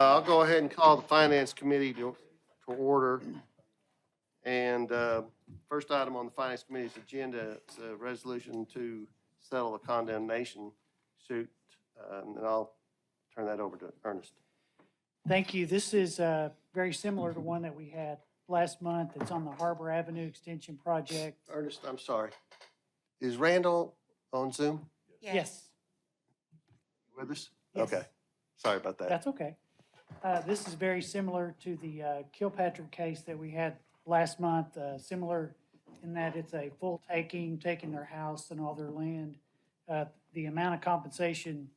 I'll go ahead and call the Finance Committee to order. And first item on the Finance Committee's agenda is a resolution to settle a condemnation suit. And I'll turn that over to Ernest. Thank you. This is very similar to one that we had last month. It's on the Harbor Avenue Extension Project. Ernest, I'm sorry. Is Randall on Zoom Yes. with us? Yes. Okay. Sorry about that. That's okay. This is very similar to the Kilpatrick case that we had last month, similar in that it's a full taking their house and all their land. The amount of compensation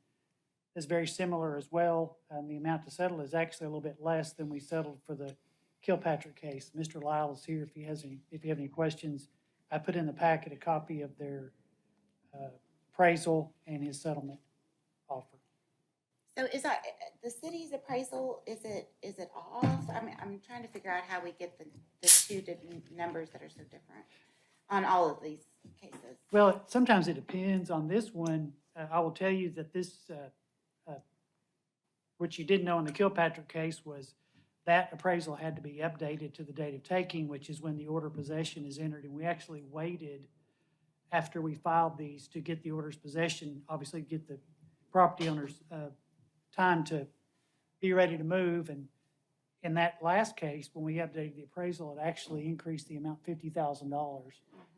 is very similar as well, and the amount to settle is actually a little bit less than we settled for the Kilpatrick case. Mr. Lyle is here if you have any questions. I put in the packet a copy of their appraisal and his settlement offer. So is that, the city's appraisal, is it off? I mean, I'm trying to figure out how we get the two different numbers that are so different on all of these cases. Well, sometimes it depends. On this one, I will tell you that this, what you didn't know in the Kilpatrick case was that appraisal had to be updated to the date of taking, which is when the order of possession is entered. And we actually waited after we filed these to get the order's possession, obviously get the property owners time to be ready to move. And in that last case, when we updated the appraisal, it actually increased the amount $50,000.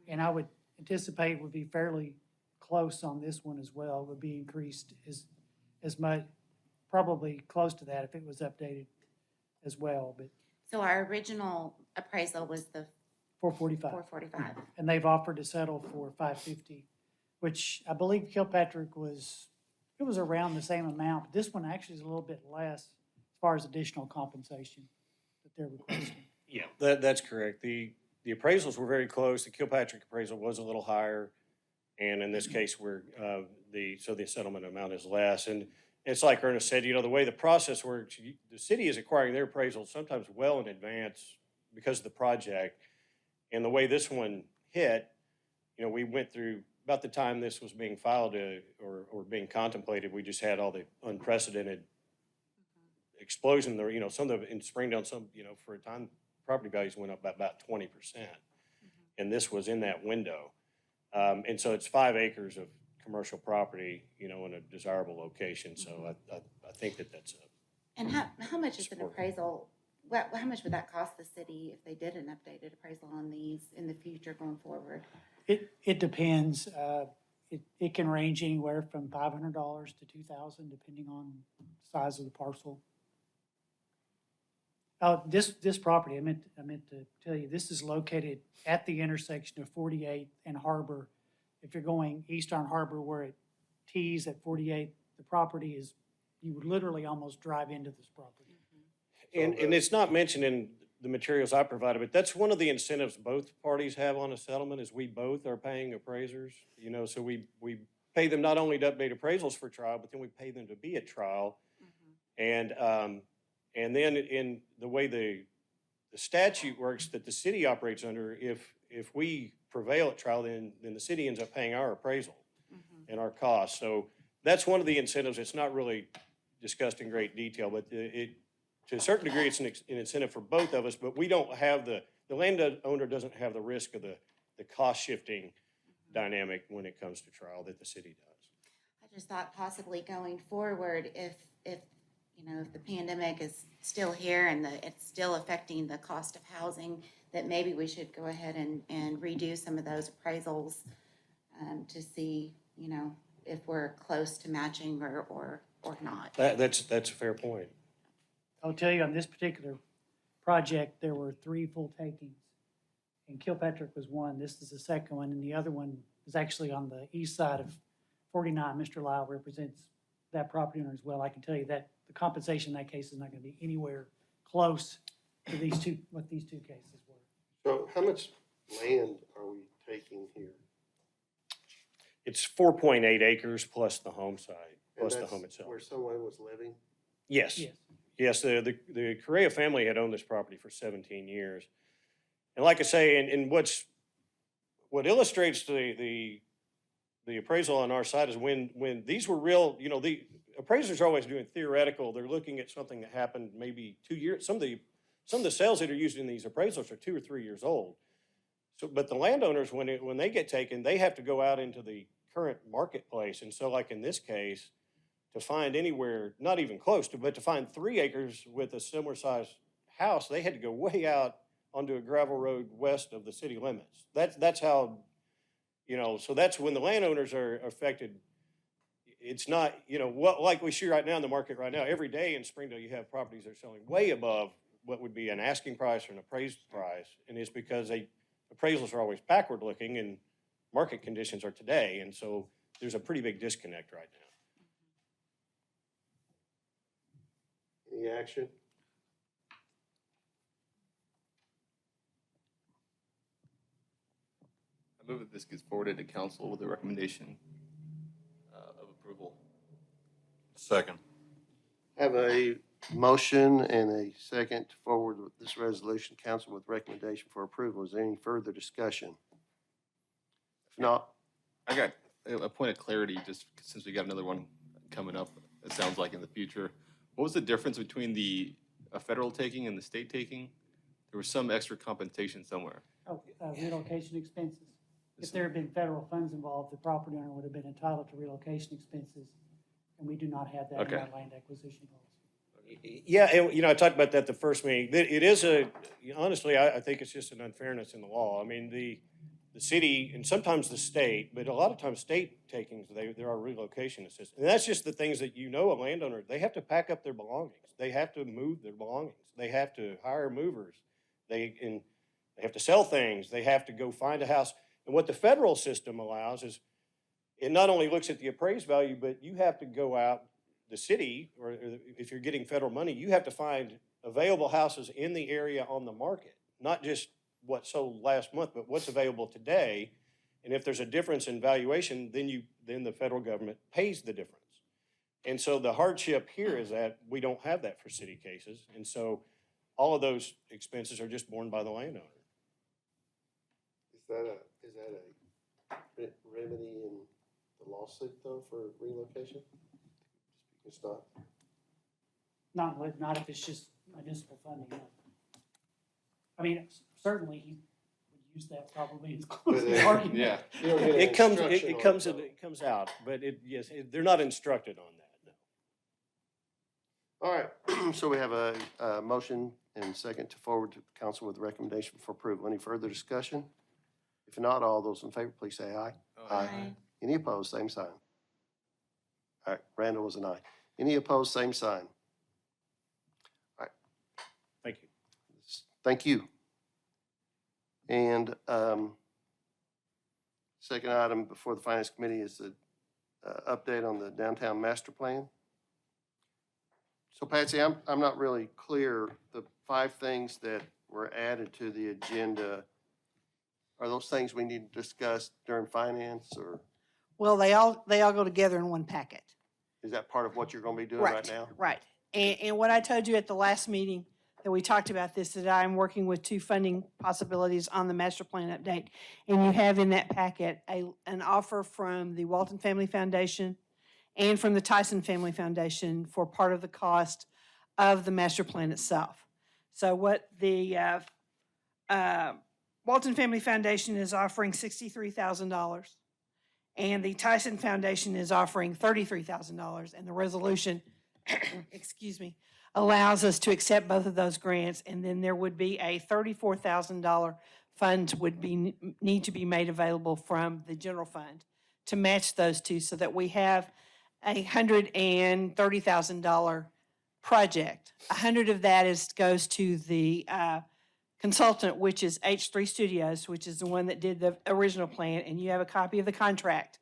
And I would anticipate it would be fairly close on this one as well. It would be increased as much, probably close to that if it was updated as well. But So our original appraisal was the 445. 445. And they've offered to settle for 550, which I believe Kilpatrick was, it was around the same amount, but this one actually is a little bit less as far as additional compensation that they're requesting. Yeah, that's correct. The appraisals were very close. The Kilpatrick appraisal was a little higher. And in this case, the settlement amount is less. And it's like Ernest said, the way the process works, the city is acquiring their appraisals sometimes well in advance because of the project. And the way this one hit, we went through about the time this was being filed or being contemplated, we just had all the unprecedented explosion there, some of the, in Springdale, for a time, property values went up by about 20%. And this was in that window. And so it's 5 acres of commercial property, in a desirable location. So I think that's a. And how much is an appraisal? How much would that cost the city if they did an updated appraisal on these in the future going forward? It depends. It can range anywhere from $500 to $2,000 depending on the size of the parcel. This property, I meant to tell you, this is located at the intersection of 48th and Harbor. If you're going east on Harbor where it tees at 48th, the property is, you would literally almost drive into this property. And it's not mentioned in the materials I provided, but that's one of the incentives both parties have on a settlement is we both are paying appraisers, so we pay them not only to update appraisals for trial, but then we pay them to be at trial. And then in the way the statute works that the city operates under, if we prevail at trial, then the city ends up paying our appraisal and our costs. So that's one of the incentives. It's not really discussed in great detail, but to a certain degree, it's an incentive for both of us, but we don't have the landowner doesn't have the risk of the cost shifting dynamic when it comes to trial that the city does. I just thought possibly going forward, if the pandemic is still here and it's still affecting the cost of housing, that maybe we should go ahead and redo some of those appraisals to see, if we're close to matching or not. That's a fair point. I'll tell you on this particular project, there were 3 full takings. And Kilpatrick was one. This is the second one. And the other one is actually on the east side of 49. Mr. Lyle represents that property owner as well. I can tell you that the compensation in that case is not going to be anywhere close to what these two cases were. So how much land are we taking here? It's 4.8 acres plus the home site, plus the home itself. Where someone was living? Yes. Yes. Yes, the Correa family had owned this property for 17 years. And like I say, and what illustrates the appraisal on our side is when these were real, appraisers are always doing theoretical. They're looking at something that happened maybe 2 years. Some of the sales that are used in these appraisals are 2 or 3 years old. So, but the landowners, when they get taken, they have to go out into the current marketplace. And so like in this case, to find anywhere, not even close to, but to find 3 acres with a similar size house, they had to go way out onto a gravel road west of the city limits. That's how, so that's when the landowners are affected. It's not, what, like we see right now in the market right now, every day in Springdale, you have properties that are selling way above what would be an asking price or an appraised price. And it's because appraisals are always backward looking and market conditions are today. And so there's a pretty big disconnect right now. Any action? I move that this gets forwarded to council with a recommendation of approval. Second. Have a motion and a second to forward with this resolution, council with recommendation for approval. Is there any further discussion? If not, I got a point of clarity, just since we got another one coming up, it sounds like in the future. What was the difference between a federal taking and the state taking? There was some extra compensation somewhere. Oh, relocation expenses. If there had been federal funds involved, the property owner would have been entitled to relocation expenses, and we do not have that in Okay. our land acquisition policy. Yeah, and, I talked about that the first meeting. It is honestly, I think it's just an unfairness in the law. I mean, the city and sometimes the state, but a lot of times state takings, there are relocation assistance. And that's just the things that a landowner, they have to pack up their belongings. They have to move their belongings. They have to hire movers. They have to sell things. They have to go find a house. And what the federal system allows is it not only looks at the appraised value, but you have to go out, the city, or if you're getting federal money, you have to find available houses in the area on the market, not just what sold last month, but what's available today. And if there's a difference in valuation, then the federal government pays the difference. And so the hardship here is that we don't have that for city cases. And so all of those expenses are just borne by the landowner. is that a remedy in the lawsuit though for relocation? It's not. Not if it's just municipal funding. No. I mean, certainly he would use that probably in his closing argument. Yeah. You don't get an It comes instruction on it comes out, but they're not instructed on that, no. All right, so we have a motion and second to forward to council with recommendation for approval. Any further discussion? If not, all those in favor, please say aye. Aye. Any opposed, same sign. All right, Randall was an aye. Any opposed, same sign. Thank you. Thank you. And second item before the Finance Committee is the update on the downtown master plan. So Patsy, I'm not really clear, the 5 things that were added to the agenda, are those things we need to discuss during finance, or Well, they all go together in one packet. is that part of what you're gonna be doing right now? Right. And what I told you at the last meeting that we talked about this, that I'm working with 2 funding possibilities on the master plan update. And you have in that packet an offer from the Walton Family Foundation and from the Tyson Family Foundation for part of the cost of the master plan itself. So what the Walton Family Foundation is offering $63,000. And the Tyson Foundation is offering $33,000, and the resolution, excuse me, allows us to accept both of those grants, and then there would be a $34,000 fund need to be made available from the general fund to match those two, so that we have a $130,000 project. 100 of that goes to the consultant, which is H3 Studios, which is the one that did the original plan, and you have a copy of the contract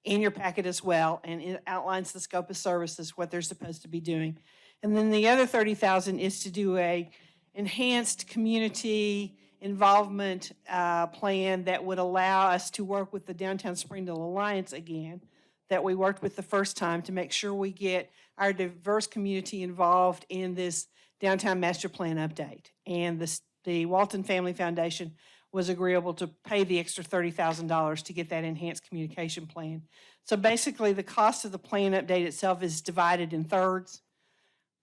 in your packet as well, and it outlines the scope of services, what they're supposed to be doing. And then the other $30,000 is to do a enhanced community involvement plan that would allow us to work with the Downtown Springdale Alliance again, that we worked with the first time, to make sure we get our diverse community involved in this downtown master plan update. And the Walton Family Foundation was agreeable to pay the extra $30,000 to get that enhanced communication plan. So basically, the cost of the plan update itself is divided in thirds.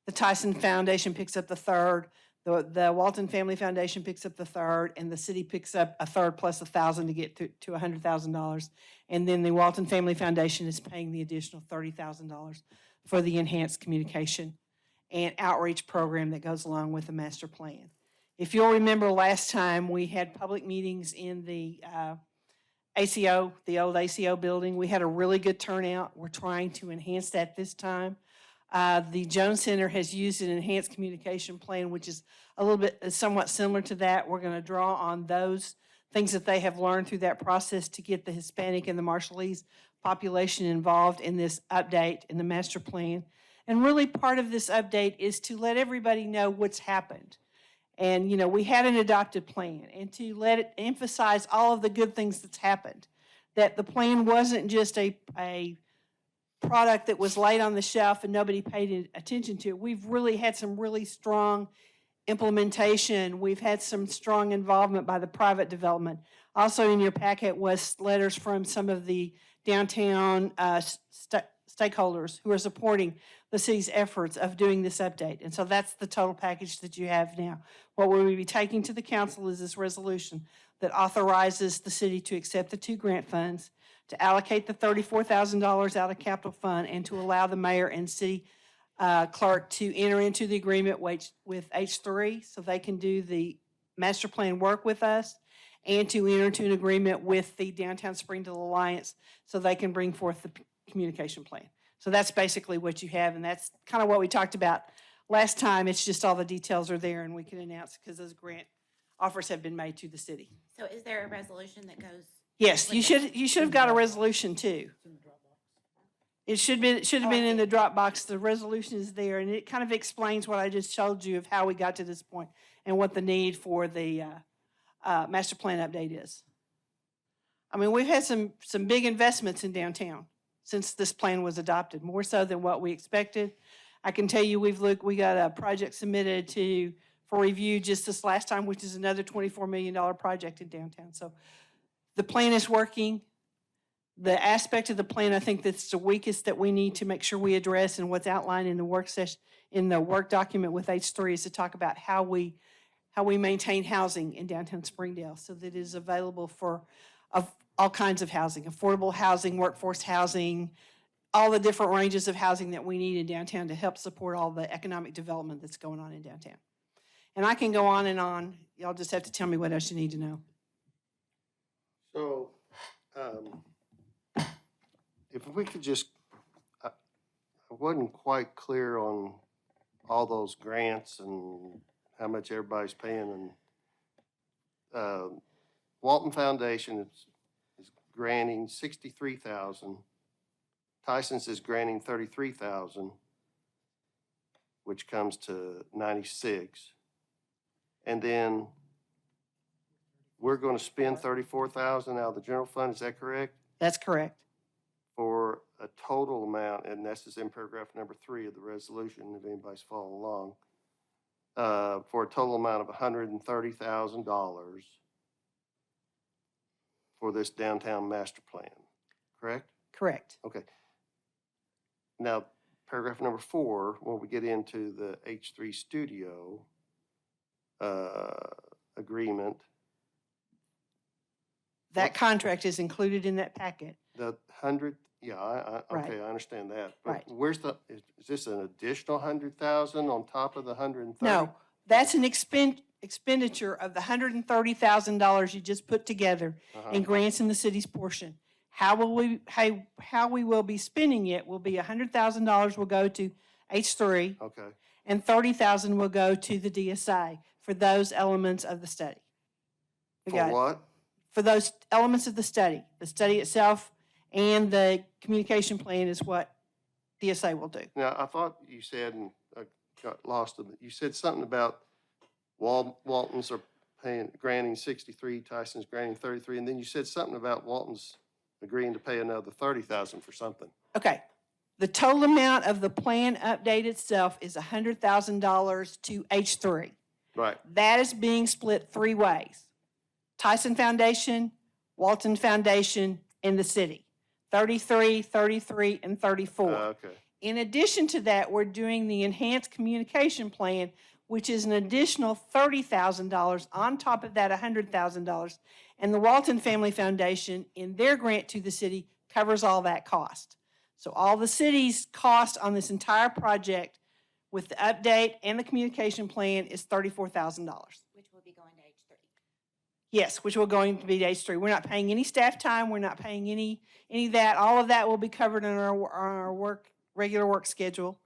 The Tyson Foundation picks up the third, the Walton Family Foundation picks up the third, and the city picks up a third plus $1,000 to get to $100,000. And then the Walton Family Foundation is paying the additional $30,000 for the enhanced communication and outreach program that goes along with the master plan. If you'll remember last time, we had public meetings in the ACO, the old ACO building. We had a really good turnout. We're trying to enhance that this time. The Jones Center has used an enhanced communication plan, which is a little bit, somewhat similar to that. We're going to draw on those things that they have learned through that process to get the Hispanic and the Marshallese population involved in this update in the master plan. And really part of this update is to let everybody know what's happened. And, you know, we had an adopted plan, and to let it emphasize all of the good things that's happened. That the plan wasn't just a product that was laid on the shelf and nobody paid attention to. We've really had some really strong implementation. We've had some strong involvement by the private development. Also in your packet was letters from some of the downtown stakeholders who are supporting the city's efforts of doing this update. And so that's the total package that you have now. What we will be taking to the council is this resolution that authorizes the city to accept the 2 grant funds, to allocate the $34,000 out of capital fund, and to allow the mayor and city clerk to enter into the agreement with H3 so they can do the master plan work with us, and to enter into an agreement with the Downtown Springdale Alliance so they can bring forth the communication plan. So that's basically what you have, and that's kind of what we talked about last time. It's just all the details are there, and we can announce because those grant offers have been made to the city. So is there a resolution that goes? Yes, you should have got a resolution too. It should have been in the Dropbox. The resolution is there, and it kind of explains what I just told you of how we got to this point and what the need for the master plan update is. I mean, we've had some big investments in downtown since this plan was adopted, more so than what we expected. I can tell you we got a project submitted for review just this last time, which is another $24 million project in downtown. So the plan is working. The aspect of the plan, I think that's the weakest that we need to make sure we address, and what's outlined in the work session, in the work document with H3, is to talk about how we maintain housing in downtown Springdale so that it is available for all kinds of housing, affordable housing, workforce housing, all the different ranges of housing that we need in downtown to help support all the economic development that's going on in downtown. And I can go on and on. Y'all just have to tell me what else you need to know. So, if we could just, I wasn't quite clear on all those grants and how much everybody's paying. And Walton Foundation is granting $63,000. Tyson's is granting $33,000, which comes to $96,000. And then we're going to spend $34,000 out of the general fund. Is that correct? That's correct. For a total amount, and this is in paragraph number 3 of the resolution, if anybody's following along, for a total amount of $130,000 for this downtown master plan, correct? Correct. Okay. Now, paragraph number 4, when we get into the H3 studio agreement, That contract is included in that packet. the 100, yeah, okay, Right. I understand that. But Right. where's is this an additional 100,000 on top of the 130? No, that's an expenditure of the $130,000 you just put together Uh-huh. in grants in the city's portion. How we will be spending it will be $100,000 will go to H3 Okay, and $30,000 will go to the DSA for those elements of the study. We got for it. what? For those elements of the study itself and the communication plan is what DSA will do. Now, I thought you said, and I got lost a bit, you said something about Walton's are granting 63, Tyson's granting 33, and then you said something about Walton's agreeing to pay another 30,000 for something. Okay, the total amount of the plan update itself is $100,000 to H3. Right, That is being split 3 ways. Tyson Foundation, Walton Foundation, and the city. 33, 33, and 34. Okay. In addition to that, we're doing the enhanced communication plan, which is an additional $30,000 on top of that $100,000. And the Walton Family Foundation, in their grant to the city, covers all that cost. So all the city's cost on this entire project with the update and the communication plan is $34,000. Which will be going to H3. Yes, which will going to be H3. We're not paying any staff time. We're not paying any of that. All of that will be covered in our regular work schedule.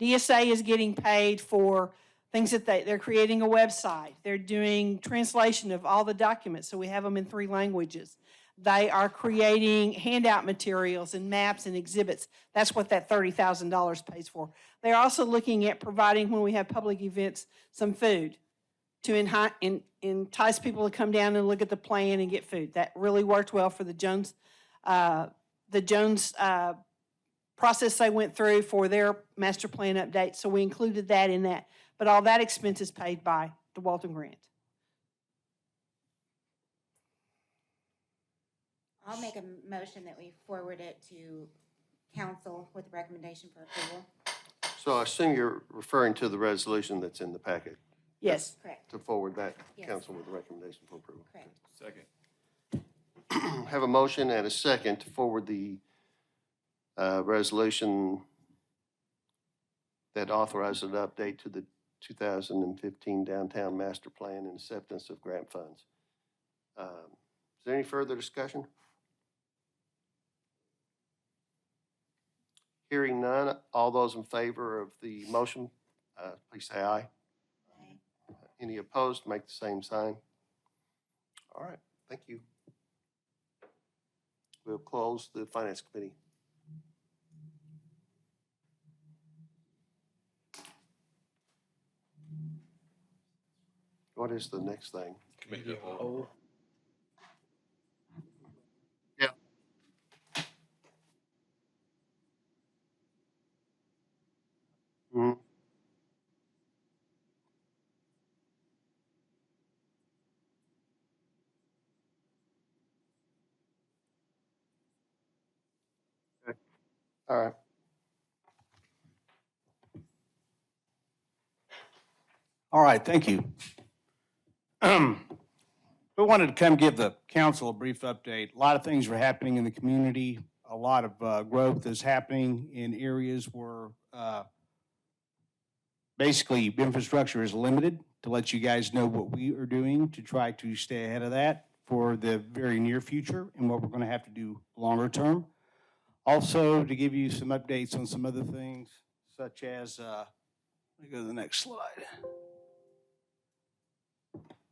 DSA is getting paid for things that they're creating a website. They're doing translation of all the documents, so we have them in 3 languages. They are creating handout materials and maps and exhibits. That's what that $30,000 pays for. They're also looking at providing, when we have public events, some food to entice people to come down and look at the plan and get food. That really worked well for the Jones process they went through for their master plan update, so we included that in that. But all that expense is paid by the Walton grant. I'll make a motion that we forward it to council with a recommendation for approval. So I assume you're referring to the resolution that's in the packet, Yes. Correct, to forward that to Yes. council with a recommendation for approval. correct. Second. Have a motion and a second to forward the resolution that authorizes an update to the 2015 Downtown Master Plan and acceptance of grant funds. Is there any further discussion? Hearing none, all those in favor of the motion, please say aye. Any opposed, make the same sign. All right, thank you. We'll close the Finance Committee. What is the next thing? Committee of the whole. Yeah. Mhm. Okay. All right. All right, thank you. We wanted to come give the council a brief update. A lot of things are happening in the community. A lot of growth is happening in areas where basically infrastructure is limited, to let you guys know what we are doing to try to stay ahead of that for the very near future and what we're going to have to do longer term. Also, to give you some updates on some other things, such as, let me go to the next slide.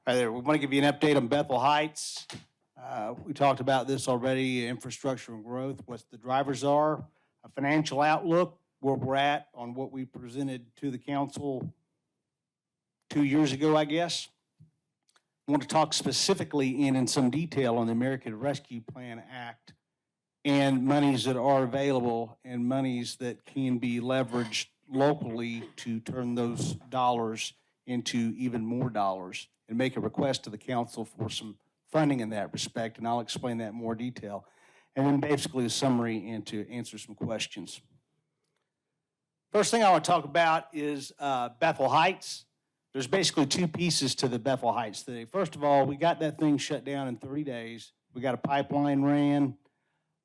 Hi there, we want to give you an update on Bethel Heights. We talked about this already, infrastructure and growth, what the drivers are, a financial outlook, where we're at on what we presented to the council 2 years ago, I guess. I want to talk specifically and in some detail on the American Rescue Plan Act and monies that are available and monies that can be leveraged locally to turn those dollars into even more dollars, and make a request to the council for some funding in that respect, and I'll explain that in more detail. And then basically a summary and to answer some questions. First thing I want to talk about is Bethel Heights. There's basically 2 pieces to the Bethel Heights thing. First of all, we got that thing shut down in 30 days. We got a pipeline ran.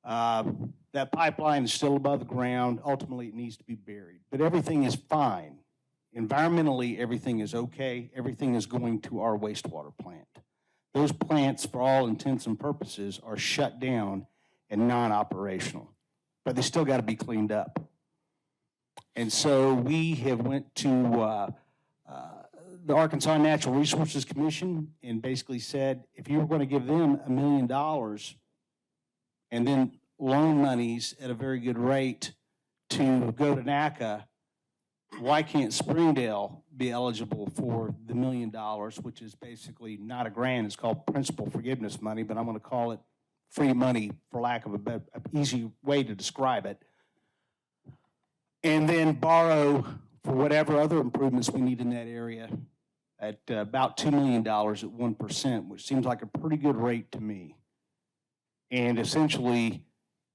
That pipeline is still above the ground. Ultimately, it needs to be buried. But everything is fine. Environmentally, everything is okay. Everything is going to our wastewater plant. Those plants, for all intents and purposes, are shut down and non-operational, but they still got to be cleaned up. And so we have went to the Arkansas Natural Resources Commission and basically said, if you were going to give them $1 million and then loan monies at a very good rate to go to NACA, why can't Springdale be eligible for the $1 million, which is basically not a grant, it's called principal forgiveness money, but I'm going to call it free money for lack of an easy way to describe it, and then borrow for whatever other improvements we need in that area at about $2 million at 1%, which seems like a pretty good rate to me. And essentially,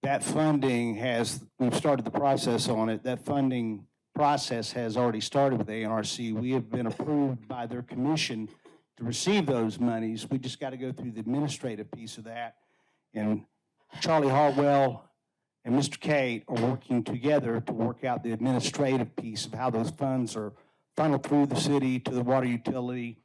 that funding we've started the process on it. That funding process has already started with ANRC. We have been approved by their commission to receive those monies. We just got to go through the administrative piece of that. And Charlie Hartwell and Mr. Kate are working together to work out the administrative piece of how those funds are funneled through the city to the water utility,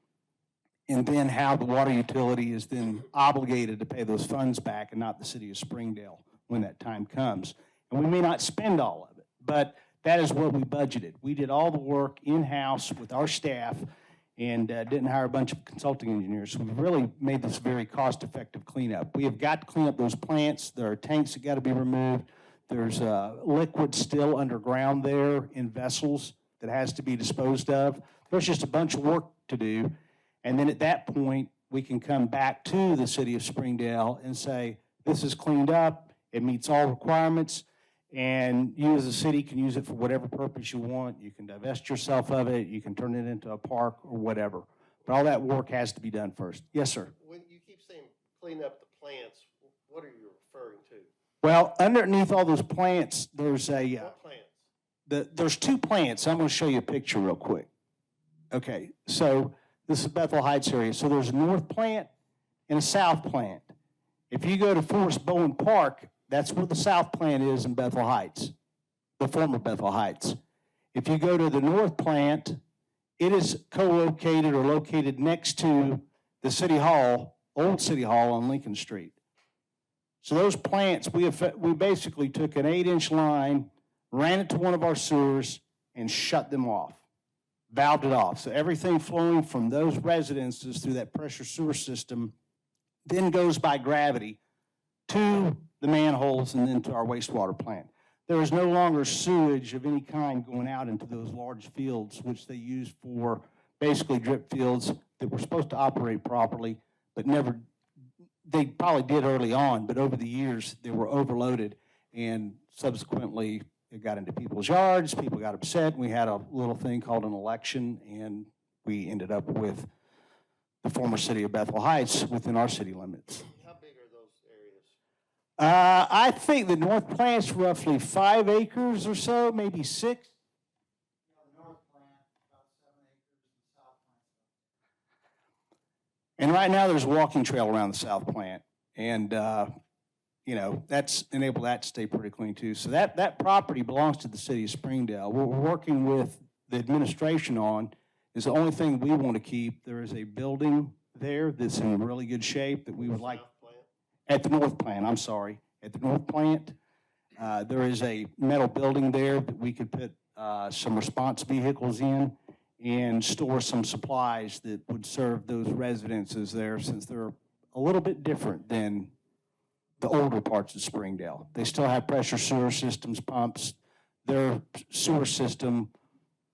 and then how the water utility is then obligated to pay those funds back and not the city of Springdale when that time comes. And we may not spend all of it, but that is what we budgeted. We did all the work in-house with our staff and didn't hire a bunch of consulting engineers. So we've really made this very cost-effective cleanup. We have got to clean up those plants. There are tanks that got to be removed. There's liquid still underground there in vessels that has to be disposed of. There's just a bunch of work to do. And then at that point, we can come back to the city of Springdale and say, this is cleaned up, it meets all requirements, and you as a city can use it for whatever purpose you want. You can divest yourself of it, you can turn it into a park or whatever. But all that work has to be done first. Yes, sir. When you keep saying clean up the plants, what are you referring to? Well, underneath all those plants, there's What plants? there's two plants. I'm going to show you a picture real quick. Okay, so this is Bethel Heights area. So there's a north plant and a south plant. If you go to Forest Bowen Park, that's where the south plant is in Bethel Heights, the former Bethel Heights. If you go to the north plant, it is co-located or located next to the City Hall, old City Hall on Lincoln Street. So those plants, we basically took an 8-inch line, ran it to one of our sewers, and shut them off, valved it off. So everything flowing from those residences through that pressure sewer system then goes by gravity to the manholes and then to our wastewater plant. There is no longer sewage of any kind going out into those large fields, which they use for basically drip fields that were supposed to operate properly, but never, they probably did early on, but over the years, they were overloaded, and subsequently, it got into people's yards, people got upset, and we had a little thing called an election, and we ended up with the former city of Bethel Heights within our city limits. How big are those areas? I think the north plant's roughly 5 acres or so, maybe 6. And right now, there's a walking trail around the south plant, and that's enabled that to stay pretty clean too. So that property belongs to the city of Springdale. What we're working with the administration on is the only thing we want to keep. There is a building there that's in really good shape that we would like. South plant? At the north plant, I'm sorry. At the north plant, there is a metal building there that we could put some response vehicles in and store some supplies that would serve those residences there, since they're a little bit different than the older parts of Springdale. They still have pressure sewer systems, pumps. Their sewer system,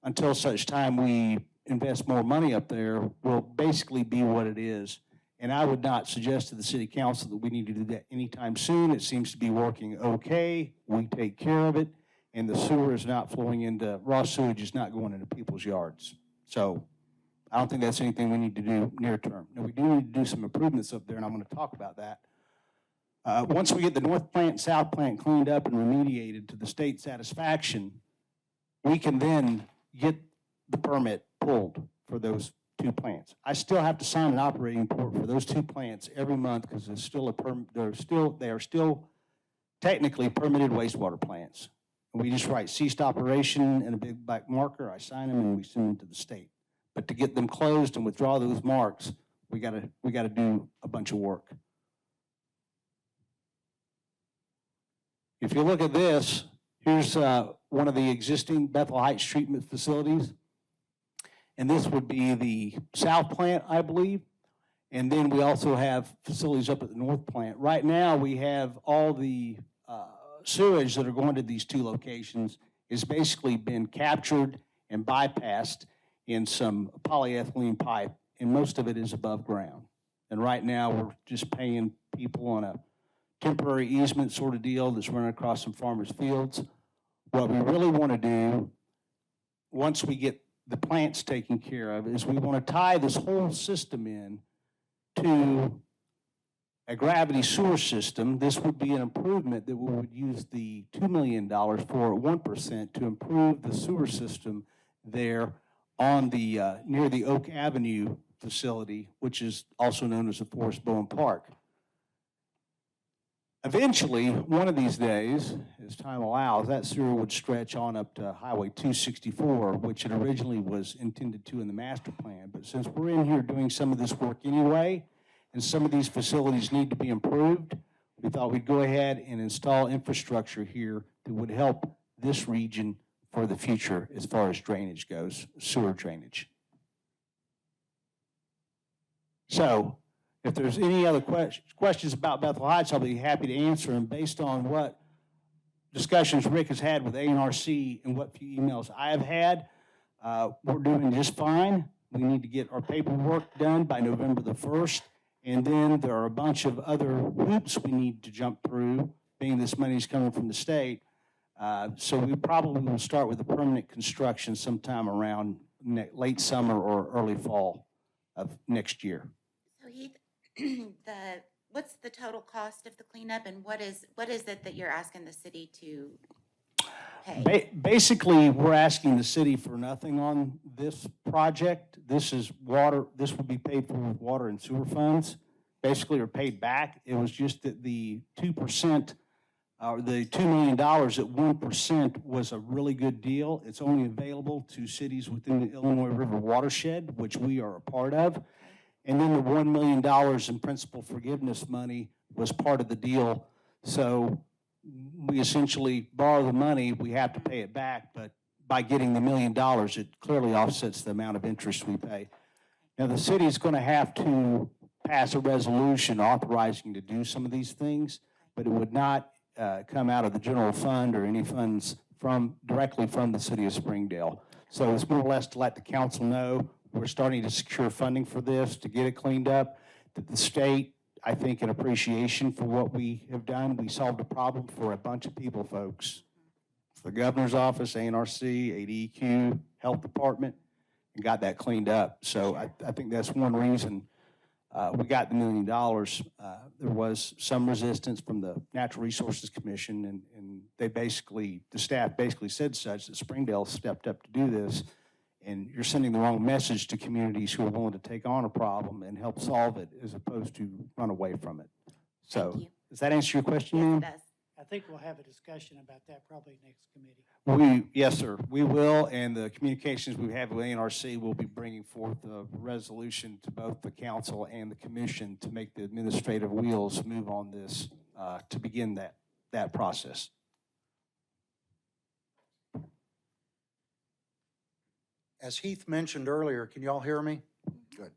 until such time we invest more money up there, will basically be what it is. And I would not suggest to the city council that we need to do that anytime soon. It seems to be working okay. We take care of it, and the sewer is not flowing into, raw sewage is not going into people's yards. So I don't think that's anything we need to do near term. Now, we do need to do some improvements up there, and I'm going to talk about that. Once we get the north plant, south plant cleaned up and remediated to the state satisfaction, we can then get the permit pulled for those 2 plants. I still have to sign an operating report for those 2 plants every month, because it's still they are still technically permitted wastewater plants. And we just write ceased operation in a big black marker. I sign them and we send them to the state. But to get them closed and withdraw those marks, we gotta do a bunch of work. If you look at this, here's one of the existing Bethel Heights treatment facilities. And this would be the south plant, I believe. And then we also have facilities up at the north plant. Right now, we have all the sewage that are going to these 2 locations is basically been captured and bypassed in some polyethylene pipe, and most of it is above ground. And right now, we're just paying people on a temporary easement sort of deal that's running across some farmers' fields. What we really want to do, once we get the plant's taking care of is we want to tie this whole system in to a gravity sewer system. This would be an improvement that we would use the $2 million for at 1% to improve the sewer system there on the, near the Oak Avenue facility, which is also known as the Forest Bowen Park. Eventually, one of these days, as time allows, that sewer would stretch on up to Highway 264, which it originally was intended to in the master plan. But since we're in here doing some of this work anyway, and some of these facilities need to be improved, we thought we'd go ahead and install infrastructure here that would help this region for the future as far as drainage goes, sewer drainage. So, if there's any other questions about Bethel Heights, I'll be happy to answer them based on what discussions Rick has had with ANRC and what few emails I have had. We're doing just fine. We need to get our paperwork done by November the 1st. And then there are a bunch of other hoops we need to jump through, being this money is coming from the state. So we probably will start with the permanent construction sometime around late summer or early fall of next year. So Heath, what's the total cost of the cleanup, and what is it that you're asking the city to pay? Basically, we're asking the city for nothing on this project. This is water, this would be paid for with water and sewer funds, basically are paid back. It was just that the 2%, or the $2 million at 1% was a really good deal. It's only available to cities within the Illinois River watershed, which we are a part of. And then the $1 million in principal forgiveness money was part of the deal. So we essentially borrow the money, we have to pay it back, but by getting the $1 million, it clearly offsets the amount of interest we pay. Now, the city is going to have to pass a resolution authorizing to do some of these things, but it would not come out of the general fund or any funds directly from the city of Springdale. So it's more or less to let the council know we're starting to secure funding for this to get it cleaned up, that the state, I think, in appreciation for what we have done, we solved a problem for a bunch of people, folks. The governor's office, ANRC, ADEQ, health department, and got that cleaned up. So I think that's one reason we got the $1 million. There was some resistance from the Natural Resources Commission, and they basically, the staff basically said such that Springdale stepped up to do this. And you're sending the wrong message to communities who are willing to take on a problem and help solve it as opposed to run away from it. So, Thank you. does that answer your question, ma'am? Yes, it does. I think we'll have a discussion about that probably next committee. Yes, sir, we will, and the communications we have with ANRC will be bringing forth a resolution to both the council and the commission to make the administrative wheels move on this to begin that process. As Heath mentioned earlier, can you all hear me? Good.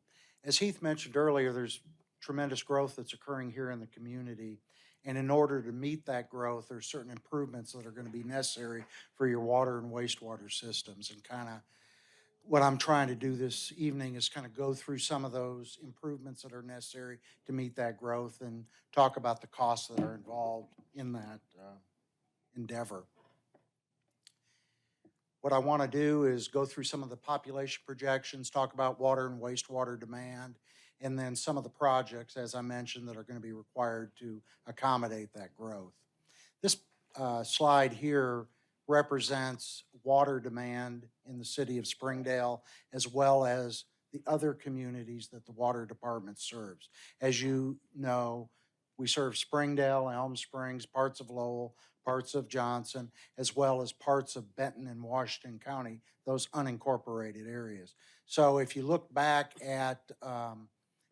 As Heath mentioned earlier, there's tremendous growth that's occurring here in the community. And in order to meet that growth, there's certain improvements that are going to be necessary for your water and wastewater systems. And kind of what I'm trying to do this evening is kind of go through some of those improvements that are necessary to meet that growth and talk about the costs that are involved in that endeavor. What I want to do is go through some of the population projections, talk about water and wastewater demand, and then some of the projects, as I mentioned, that are going to be required to accommodate that growth. This slide here represents water demand in the city of Springdale, as well as the other communities that the water department serves. As you know, we serve Springdale, Elm Springs, parts of Lowell, parts of Johnson, as well as parts of Benton and Washington County, those unincorporated areas. So if you look back at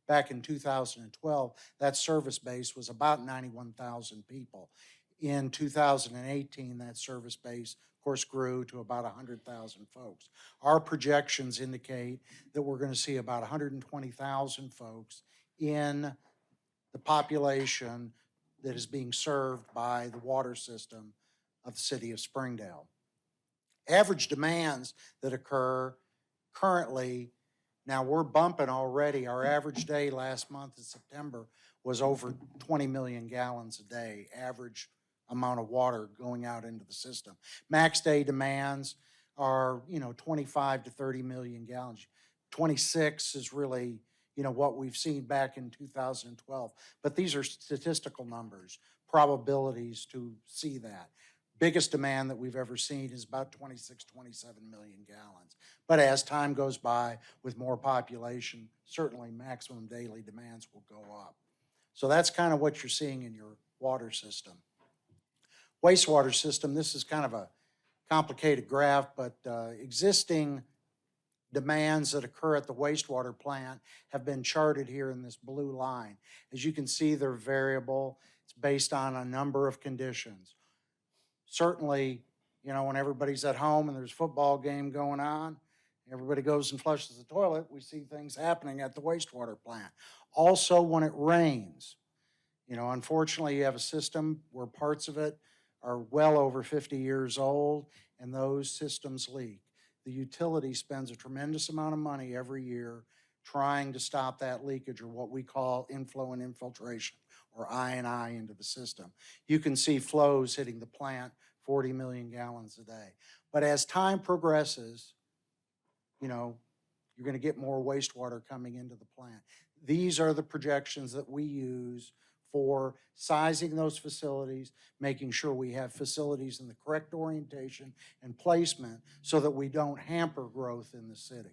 back in 2012, that service base was about 91,000 people. In 2018, that service base, of course, grew to about 100,000 folks. Our projections indicate that we're going to see about 120,000 folks in the population that is being served by the water system of the city of Springdale. Average demands that occur currently, now we're bumping already. Our average day last month in September was over 20 million gallons a day, average amount of water going out into the system. Max day demands are, 25 to 30 million gallons. 26 is really, what we've seen back in 2012. But these are statistical numbers, probabilities to see that. Biggest demand that we've ever seen is about 26, 27 million gallons. But as time goes by with more population, certainly maximum daily demands will go up. So that's kind of what you're seeing in your water system. Wastewater system, this is kind of a complicated graph, but existing demands that occur at the wastewater plant have been charted here in this blue line. As you can see, they're variable. It's based on a number of conditions. Certainly, when everybody's at home and there's a football game going on, everybody goes and flushes the toilet, we see things happening at the wastewater plant. Also, when it rains, unfortunately, you have a system where parts of it are well over 50 years old, and those systems leak. The utility spends a tremendous amount of money every year trying to stop that leakage, or what we call inflow and infiltration, or I&I, into the system. You can see flows hitting the plant 40 million gallons a day. But as time progresses, you're going to get more wastewater coming into the plant. These are the projections that we use for sizing those facilities, making sure we have facilities in the correct orientation and placement so that we don't hamper growth in the city.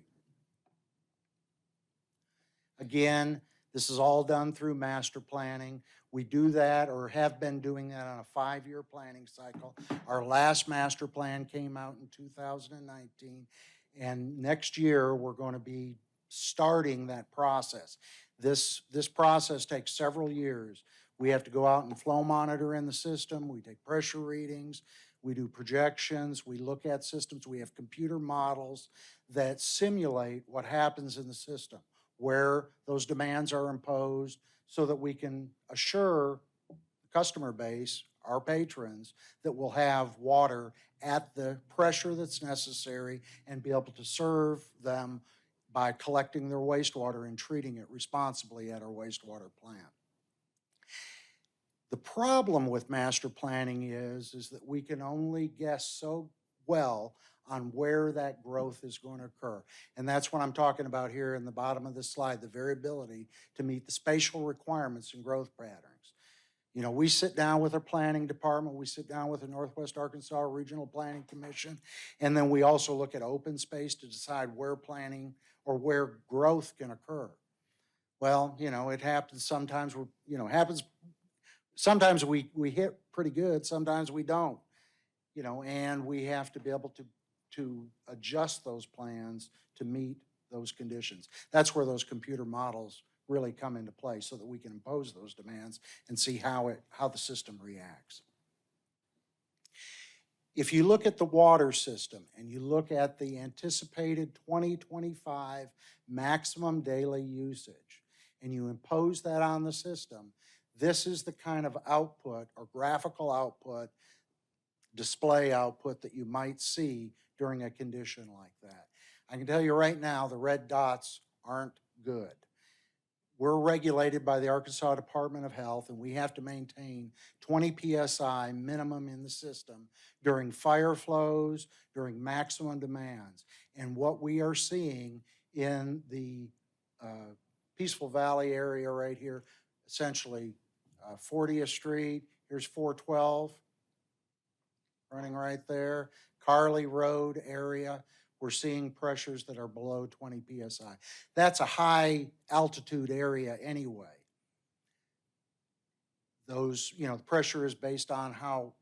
Again, this is all done through master planning. We do that, or have been doing that, on a 5-year planning cycle. Our last master plan came out in 2019, and next year we're going to be starting that process. This process takes several years. We have to go out and flow monitor in the system. We take pressure readings. We do projections. We look at systems. We have computer models that simulate what happens in the system, where those demands are imposed, so that we can assure the customer base, our patrons, that we'll have water at the pressure that's necessary and be able to serve them by collecting their wastewater and treating it responsibly at our wastewater plant. The problem with master planning is that we can only guess so well on where that growth is going to occur. And that's what I'm talking about here in the bottom of this slide, the variability to meet the spatial requirements and growth patterns. We sit down with our planning department, we sit down with the Northwest Arkansas Regional Planning Commission, and then we also look at open space to decide where planning or where growth can occur. Well, it happens sometimes, sometimes we hit pretty good, sometimes we don't, and we have to be able to adjust those plans to meet those conditions. That's where those computer models really come into play, so that we can impose those demands and see how the system reacts. If you look at the water system and you look at the anticipated 2025 maximum daily usage, and you impose that on the system, this is the kind of output, or graphical output, display output, that you might see during a condition like that. I can tell you right now, the red dots aren't good. We're regulated by the Arkansas Department of Health, and we have to maintain 20 PSI minimum in the system during fire flows, during maximum demands. And what we are seeing in the Peaceful Valley area right here, essentially 40th Street, here's 412, running right there, Carly Road area, we're seeing pressures that are below 20 PSI. That's a high altitude area anyway. Those, the pressure is based on how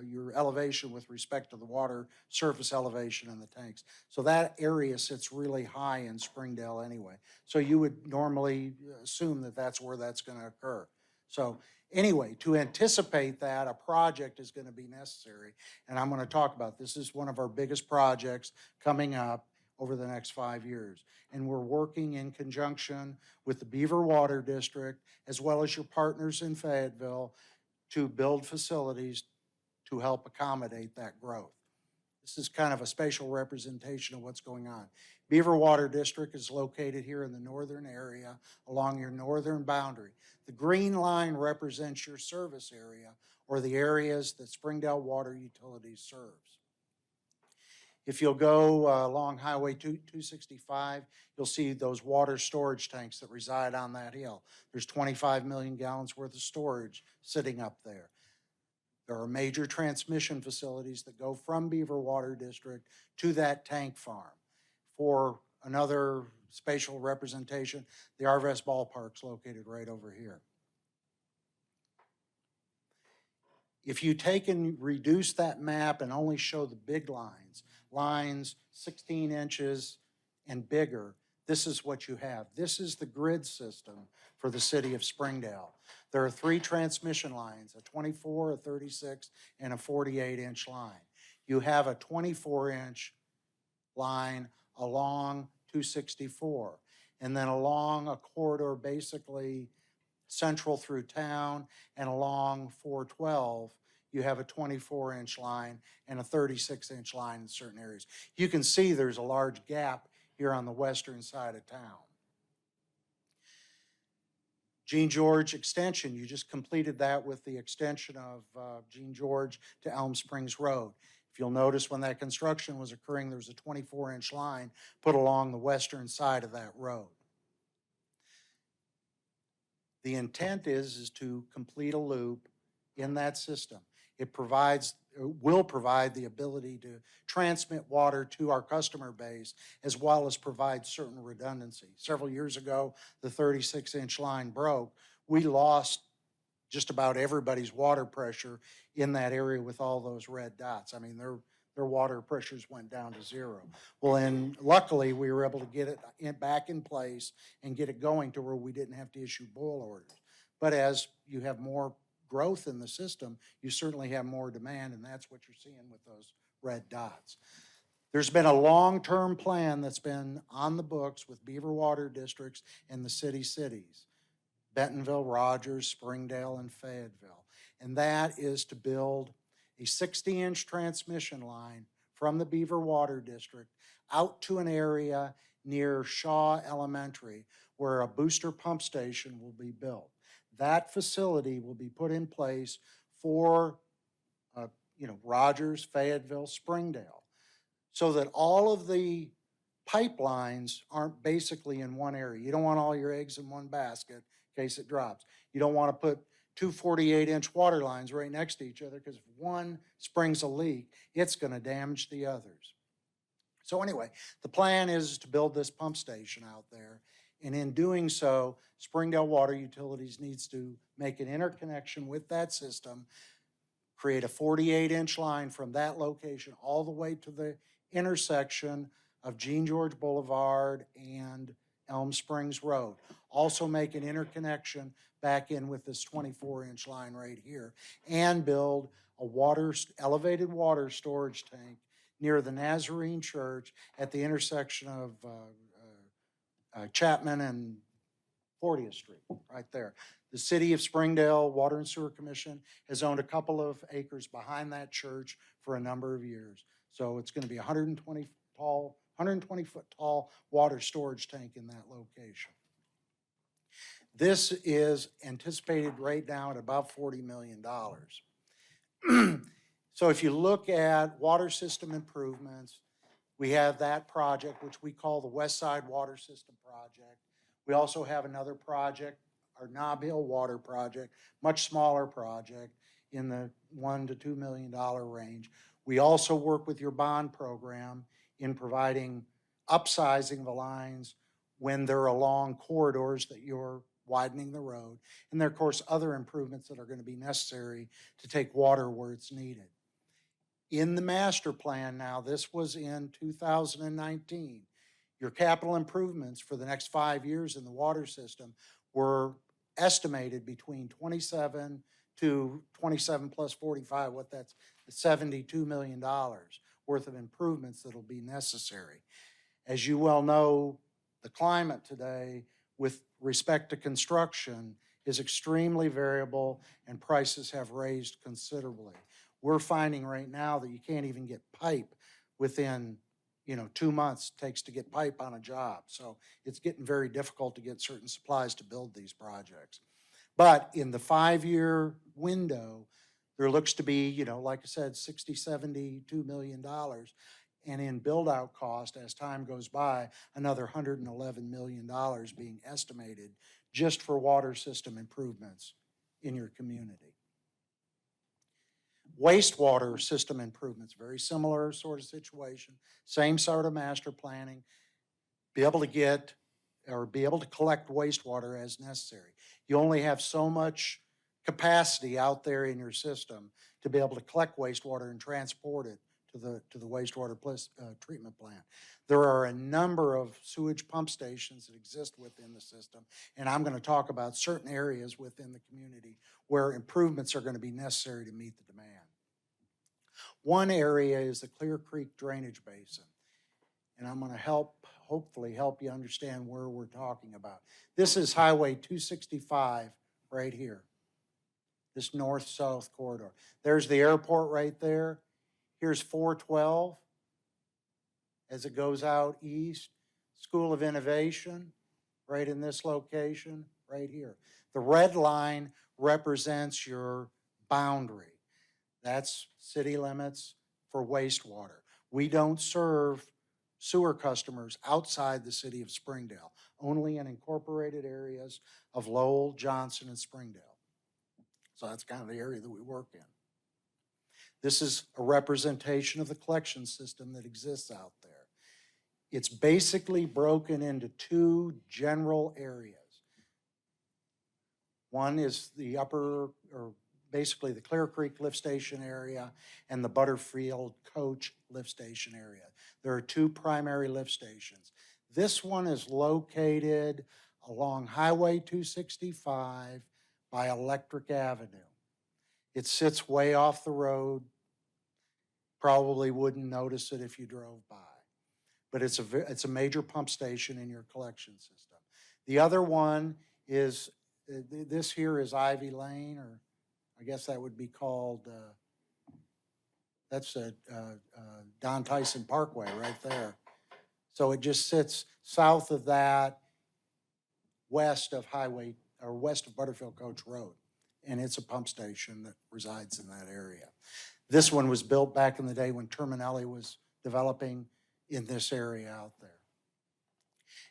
your elevation with respect to the water surface elevation in the tanks. So that area sits really high in Springdale anyway. So you would normally assume that that's where that's going to occur. So anyway, to anticipate that, a project is going to be necessary, and I'm going to talk about this. This is one of our biggest projects coming up over the next 5 years, and we're working in conjunction with the Beaver Water District, as well as your partners in Fayetteville, to build facilities to help accommodate that growth. This is kind of a spatial representation of what's going on. Beaver Water District is located here in the northern area along your northern boundary. The green line represents your service area, or the areas that Springdale Water Utilities serves. If you'll go along Highway 265, you'll see those water storage tanks that reside on that hill. There's 25 million gallons worth of storage sitting up there. There are major transmission facilities that go from Beaver Water District to that tank farm. For another spatial representation, the Arvest Ballpark's located right over here. If you take and reduce that map and only show the big lines 16 inches and bigger, this is what you have. This is the grid system for the city of Springdale. There are 3 transmission lines, a 24, a 36, and a 48-inch line. You have a 24-inch line along 264, and then along a corridor basically central through town and along 412, you have a 24-inch line and a 36-inch line in certain areas. You can see there's a large gap here on the western side of town. Gene George extension, you just completed that with the extension of Gene George to Elm Springs Road. If you'll notice, when that construction was occurring, there was a 24-inch line put along the western side of that road. The intent is to complete a loop in that system. It will provide the ability to transmit water to our customer base, as well as provide certain redundancy. Several years ago, the 36-inch line broke. We lost just about everybody's water pressure in that area with all those red dots. I mean, their water pressures went down to 0. Well, and luckily, we were able to get it back in place and get it going to where we didn't have to issue boil orders. But as you have more growth in the system, you certainly have more demand, and that's what you're seeing with those red dots. There's been a long-term plan that's been on the books with Beaver Water Districts and the cities, Bentonville, Rogers, Springdale, and Fayetteville. And that is to build a 60-inch transmission line from the Beaver Water District out to an area near Shaw Elementary where a booster pump station will be built. That facility will be put in place for, Rogers, Fayetteville, Springdale, so that all of the pipelines aren't basically in one area. You don't want all your eggs in one basket in case it drops. You don't want to put 2 48-inch water lines right next to each other, because if one springs a leak, it's going to damage the others. So anyway, the plan is to build this pump station out there. And in doing so, Springdale Water Utilities needs to make an interconnection with that system, create a 48-inch line from that location all the way to the intersection of Gene George Boulevard and Elm Springs Road. Also make an interconnection back in with this 24-inch line right here, and build a elevated water storage tank near the Nazarene Church at the intersection of Chapman and 40th Street, right there. The City of Springdale Water and Sewer Commission has owned a couple of acres behind that church for a number of years. So it's going to be a 120-foot tall water storage tank in that location. This is anticipated right now at about $40 million. So if you look at water system improvements, we have that project, which we call the West Side Water System Project. We also have another project, our Nob Hill Water Project, much smaller project in the $1 to $2 million range. We also work with your bond program in providing upsizing the lines when they're along corridors that you're widening the road. And there are, of course, other improvements that are going to be necessary to take water where it's needed. In the master plan now, this was in 2019, your capital improvements for the next 5 years in the water system were estimated between 27 plus 45, that's $72 million worth of improvements that'll be necessary. As you well know, the climate today with respect to construction is extremely variable, and prices have raised considerably. We're finding right now that you can't even get pipe within 2 months it takes to get pipe on a job. So it's getting very difficult to get certain supplies to build these projects. But in the 5-year window, there looks to be, like I said, $60, $72 million. and in build-out cost, as time goes by, another $111 million being estimated just for water system improvements in your community. Wastewater system improvements, very similar sort of situation, same sort of master planning, be able to collect wastewater as necessary. You only have so much capacity out there in your system to be able to collect wastewater and transport it to the wastewater treatment plant. There are a number of sewage pump stations that exist within the system, and I'm going to talk about certain areas within the community where improvements are going to be necessary to meet the demand. One area is the Clear Creek Drainage Basin, and I'm going to hopefully help you understand where we're talking about. This is Highway 265 right here, this north-south corridor. There's the airport right there. Here's 412 as it goes out east. School of Innovation right in this location right here. The red line represents your boundary. That's city limits for wastewater. We don't serve sewer customers outside the city of Springdale, only in incorporated areas of Lowell, Johnson, and Springdale. So that's kind of the area that we work in. This is a representation of the collection system that exists out there. It's basically broken into two general areas. One is the basically the Clear Creek lift station area and the Butterfield Coach lift station area. There are two primary lift stations. This one is located along Highway 265 by Electric Avenue. It sits way off the road. Probably wouldn't notice it if you drove by. But it's a major pump station in your collection system. The other one is, this here is Ivy Lane, or I guess that would be called, that's Don Tyson Parkway right there. So it just sits south of that, west of Butterfield Coach Road. And it's a pump station that resides in that area. This one was built back in the day when Terminelli was developing in this area out there.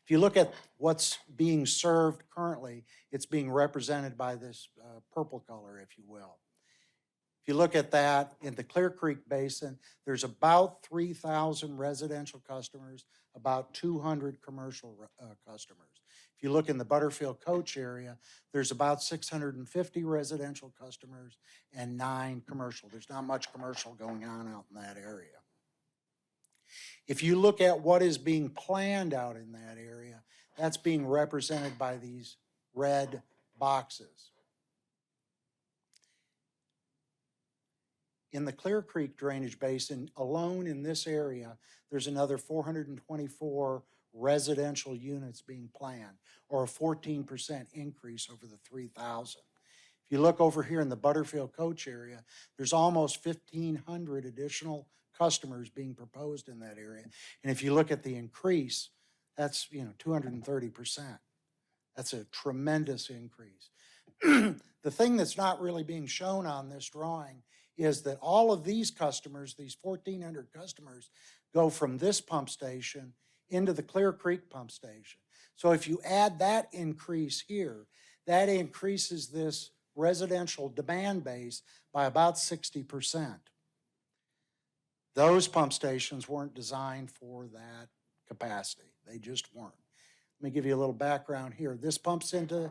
If you look at what's being served currently, it's being represented by this purple color, if you will. If you look at that, in the Clear Creek Basin, there's about 3,000 residential customers, about 200 commercial customers. If you look in the Butterfield Coach area, there's about 650 residential customers and 9 commercial. There's not much commercial going on out in that area. If you look at what is being planned out in that area, that's being represented by these red boxes. In the Clear Creek Drainage Basin, alone in this area, there's another 424 residential units being planned, or a 14% increase over the 3,000. If you look over here in the Butterfield Coach area, there's almost 1,500 additional customers being proposed in that area. And if you look at the increase, that's 230%. That's a tremendous increase. The thing that's not really being shown on this drawing is that all of these customers, these 1,400 customers, go from this pump station into the Clear Creek pump station. So if you add that increase here, that increases this residential demand base by about 60%. Those pump stations weren't designed for that capacity. They just weren't. Let me give you a little background here. This pumps into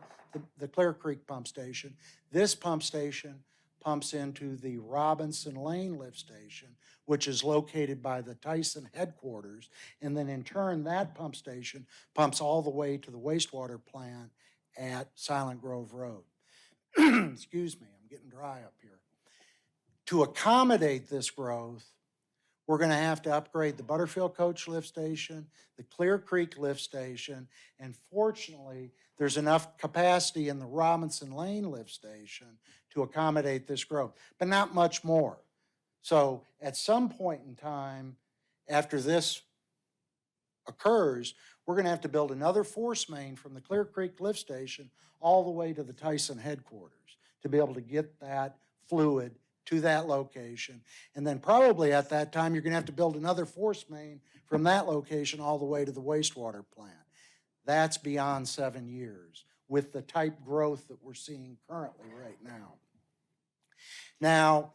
the Clear Creek pump station. This pump station pumps into the Robinson Lane lift station, which is located by the Tyson headquarters. And then in turn, that pump station pumps all the way to the wastewater plant at Silent Grove Road. Excuse me, I'm getting dry up here. To accommodate this growth, we're going to have to upgrade the Butterfield Coach lift station, the Clear Creek lift station, and fortunately, there's enough capacity in the Robinson Lane lift station to accommodate this growth, but not much more. So at some point in time, after this occurs, we're going to have to build another force main from the Clear Creek lift station all the way to the Tyson headquarters to be able to get that fluid to that location. And then probably at that time, you're gonna have to build another force main from that location all the way to the wastewater plant. That's beyond 7 years with the type growth that we're seeing currently right now. Now,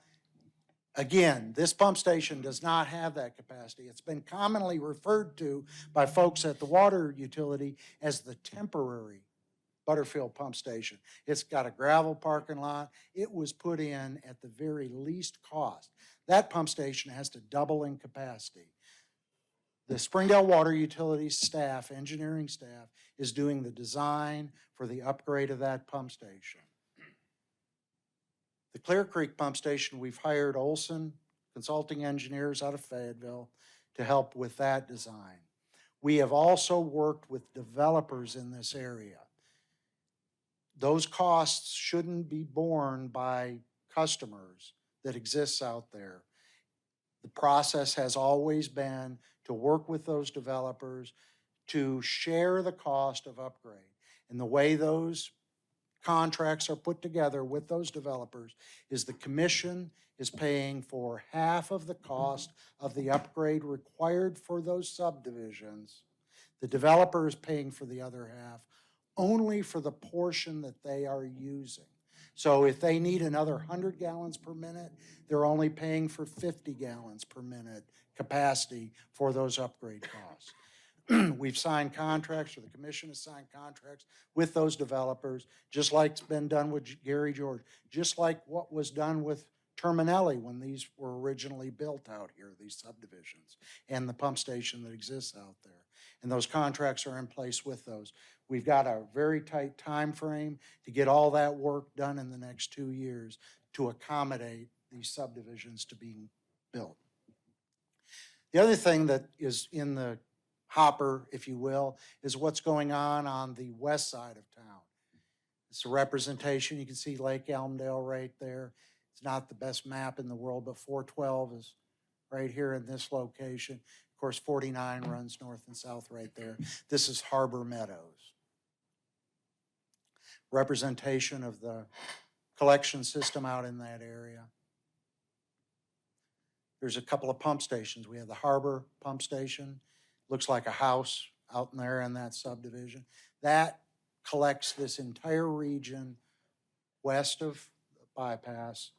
again, this pump station does not have that capacity. It's been commonly referred to by folks at the water utility as the temporary Butterfield pump station. It's got a gravel parking lot. It was put in at the very least cost. That pump station has to double in capacity. The Springdale Water Utilities staff, engineering staff, is doing the design for the upgrade of that pump station. The Clear Creek pump station, we've hired Olson Consulting Engineers out of Fayetteville to help with that design. We have also worked with developers in this area. Those costs shouldn't be borne by customers that exists out there. The process has always been to work with those developers to share the cost of upgrade. And the way those contracts are put together with those developers is the commission is paying for half of the cost of the upgrade required for those subdivisions. The developer is paying for the other half only for the portion that they are using. So if they need another 100 gallons per minute, they're only paying for 50 gallons per minute capacity for those upgrade costs. We've signed contracts, or the commission has signed contracts with those developers, just like it's been done with Gary George, just like what was done with Terminelli when these were originally built out here, these subdivisions, and the pump station that exists out there. And those contracts are in place with those. We've got a very tight time frame to get all that work done in the next 2 years to accommodate these subdivisions to being built. The other thing that is in the hopper, if you will, is what's going on the west side of town. It's a representation. You can see Lake Elmdale right there. It's not the best map in the world, but 412 is right here in this location. Of course, 49 runs north and south right there. This is Harbor Meadows. Representation of the collection system out in that area. There's a couple of pump stations. We have the Harbor Pump Station. Looks like a house out in there in that subdivision. That collects this entire region west of the bypass.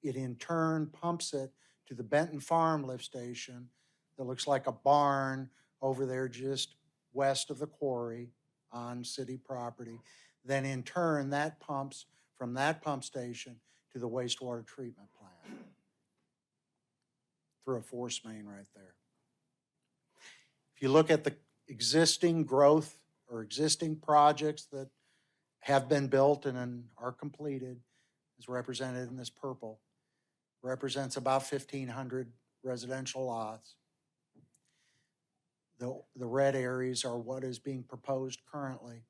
It in turn pumps it to the Benton Farm lift station that looks like a barn over there just west of the quarry on city property. Then in turn, that pumps from that pump station to the wastewater treatment plant through a force main right there. If you look at the existing growth or existing projects that have been built and are completed, is represented in this purple, represents about 1,500 residential lots. The red areas are what is being proposed currently.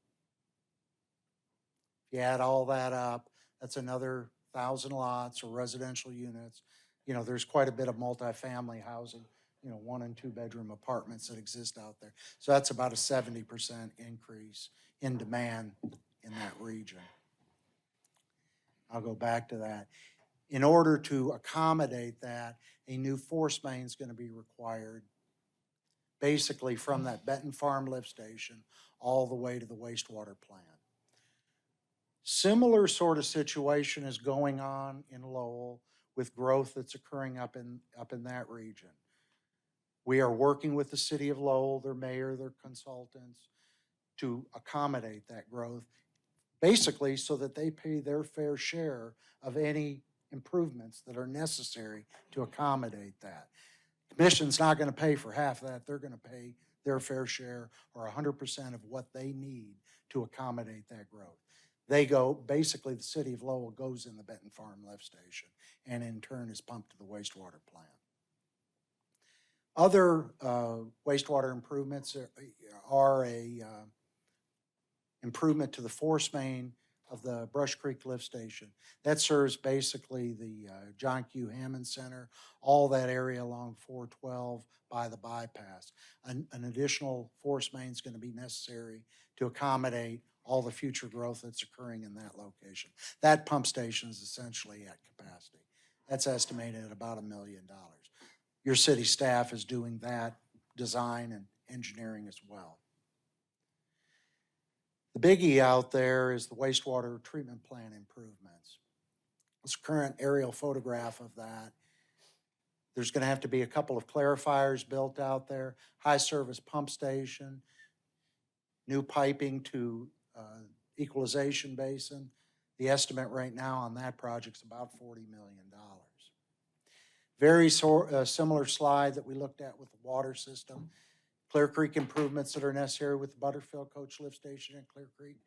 If you add all that up, that's another 1,000 lots or residential units. You know, there's quite a bit of multifamily housing, you know, 1 and 2 bedroom apartments that exist out there. So that's about a 70% increase in demand in that region. I'll go back to that. In order to accommodate that, a new force main is going to be required, basically from that Benton Farm lift station all the way to the wastewater plant. Similar sort of situation is going on in Lowell with growth that's occurring up in that region. We are working with the city of Lowell, their mayor, their consultants, to accommodate that growth, basically so that they pay their fair share of any improvements that are necessary to accommodate that. The commission's not going to pay for half of that. They're going to pay their fair share or 100% of what they need to accommodate that growth. They go, basically the city of Lowell goes in the Benton Farm lift station and in turn is pumped to the wastewater plant. Other wastewater improvements are a improvement to the force main of the Brush Creek lift station. That serves basically the John Q. Hammond Center, all that area along 412 by the bypass. An additional force main is going to be necessary to accommodate all the future growth that's occurring in that location. That pump station is essentially at capacity. That's estimated at about $1 million. Your city staff is doing that design and engineering as well. The biggie out there is the wastewater treatment plant improvements. This current aerial photograph of that. There's going to have to be a couple of clarifiers built out there, high service pump station, new piping to equalization basin. The estimate right now on that project's about $40 million. Very similar slide that we looked at with the water system. Clear Creek improvements that are necessary with the Butterfield Coach Lift Station and Clear Creek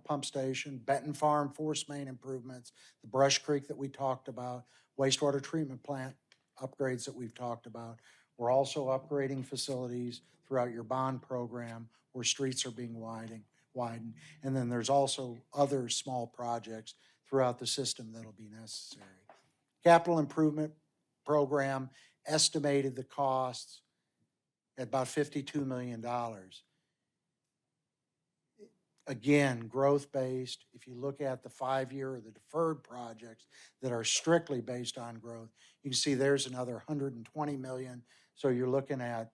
Pump Station, Benton Farm Force Main improvements, the Brush Creek that we talked about, wastewater treatment plant upgrades that we've talked about. We're also upgrading facilities throughout your bond program where streets are being widened. And then there's also other small projects throughout the system that'll be necessary. Capital improvement program estimated the costs at about $52 million. Again, growth-based. If you look at the 5-year or the deferred projects that are strictly based on growth, you can see there's another $120 million. So you're looking at,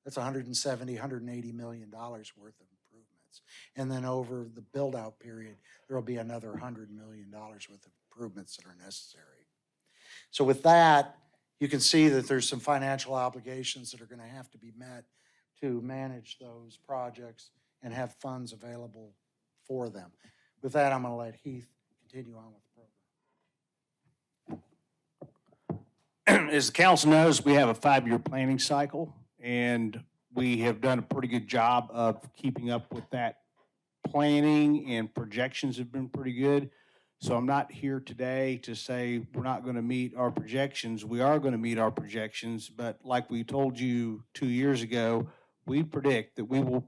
that's $170, $180 million worth of improvements. And then over the build-out period, there'll be another $100 million worth of improvements that are necessary. So with that, you can see that there's some financial obligations that are going to have to be met to manage those projects and have funds available for them. With that, I'm going to let Heath continue on with the program. As the council knows, we have a 5-year planning cycle, and we have done a pretty good job of keeping up with that planning, and projections have been pretty good. So I'm not here today to say we're not going to meet our projections. We are going to meet our projections, but like we told you 2 years ago, we predict that we will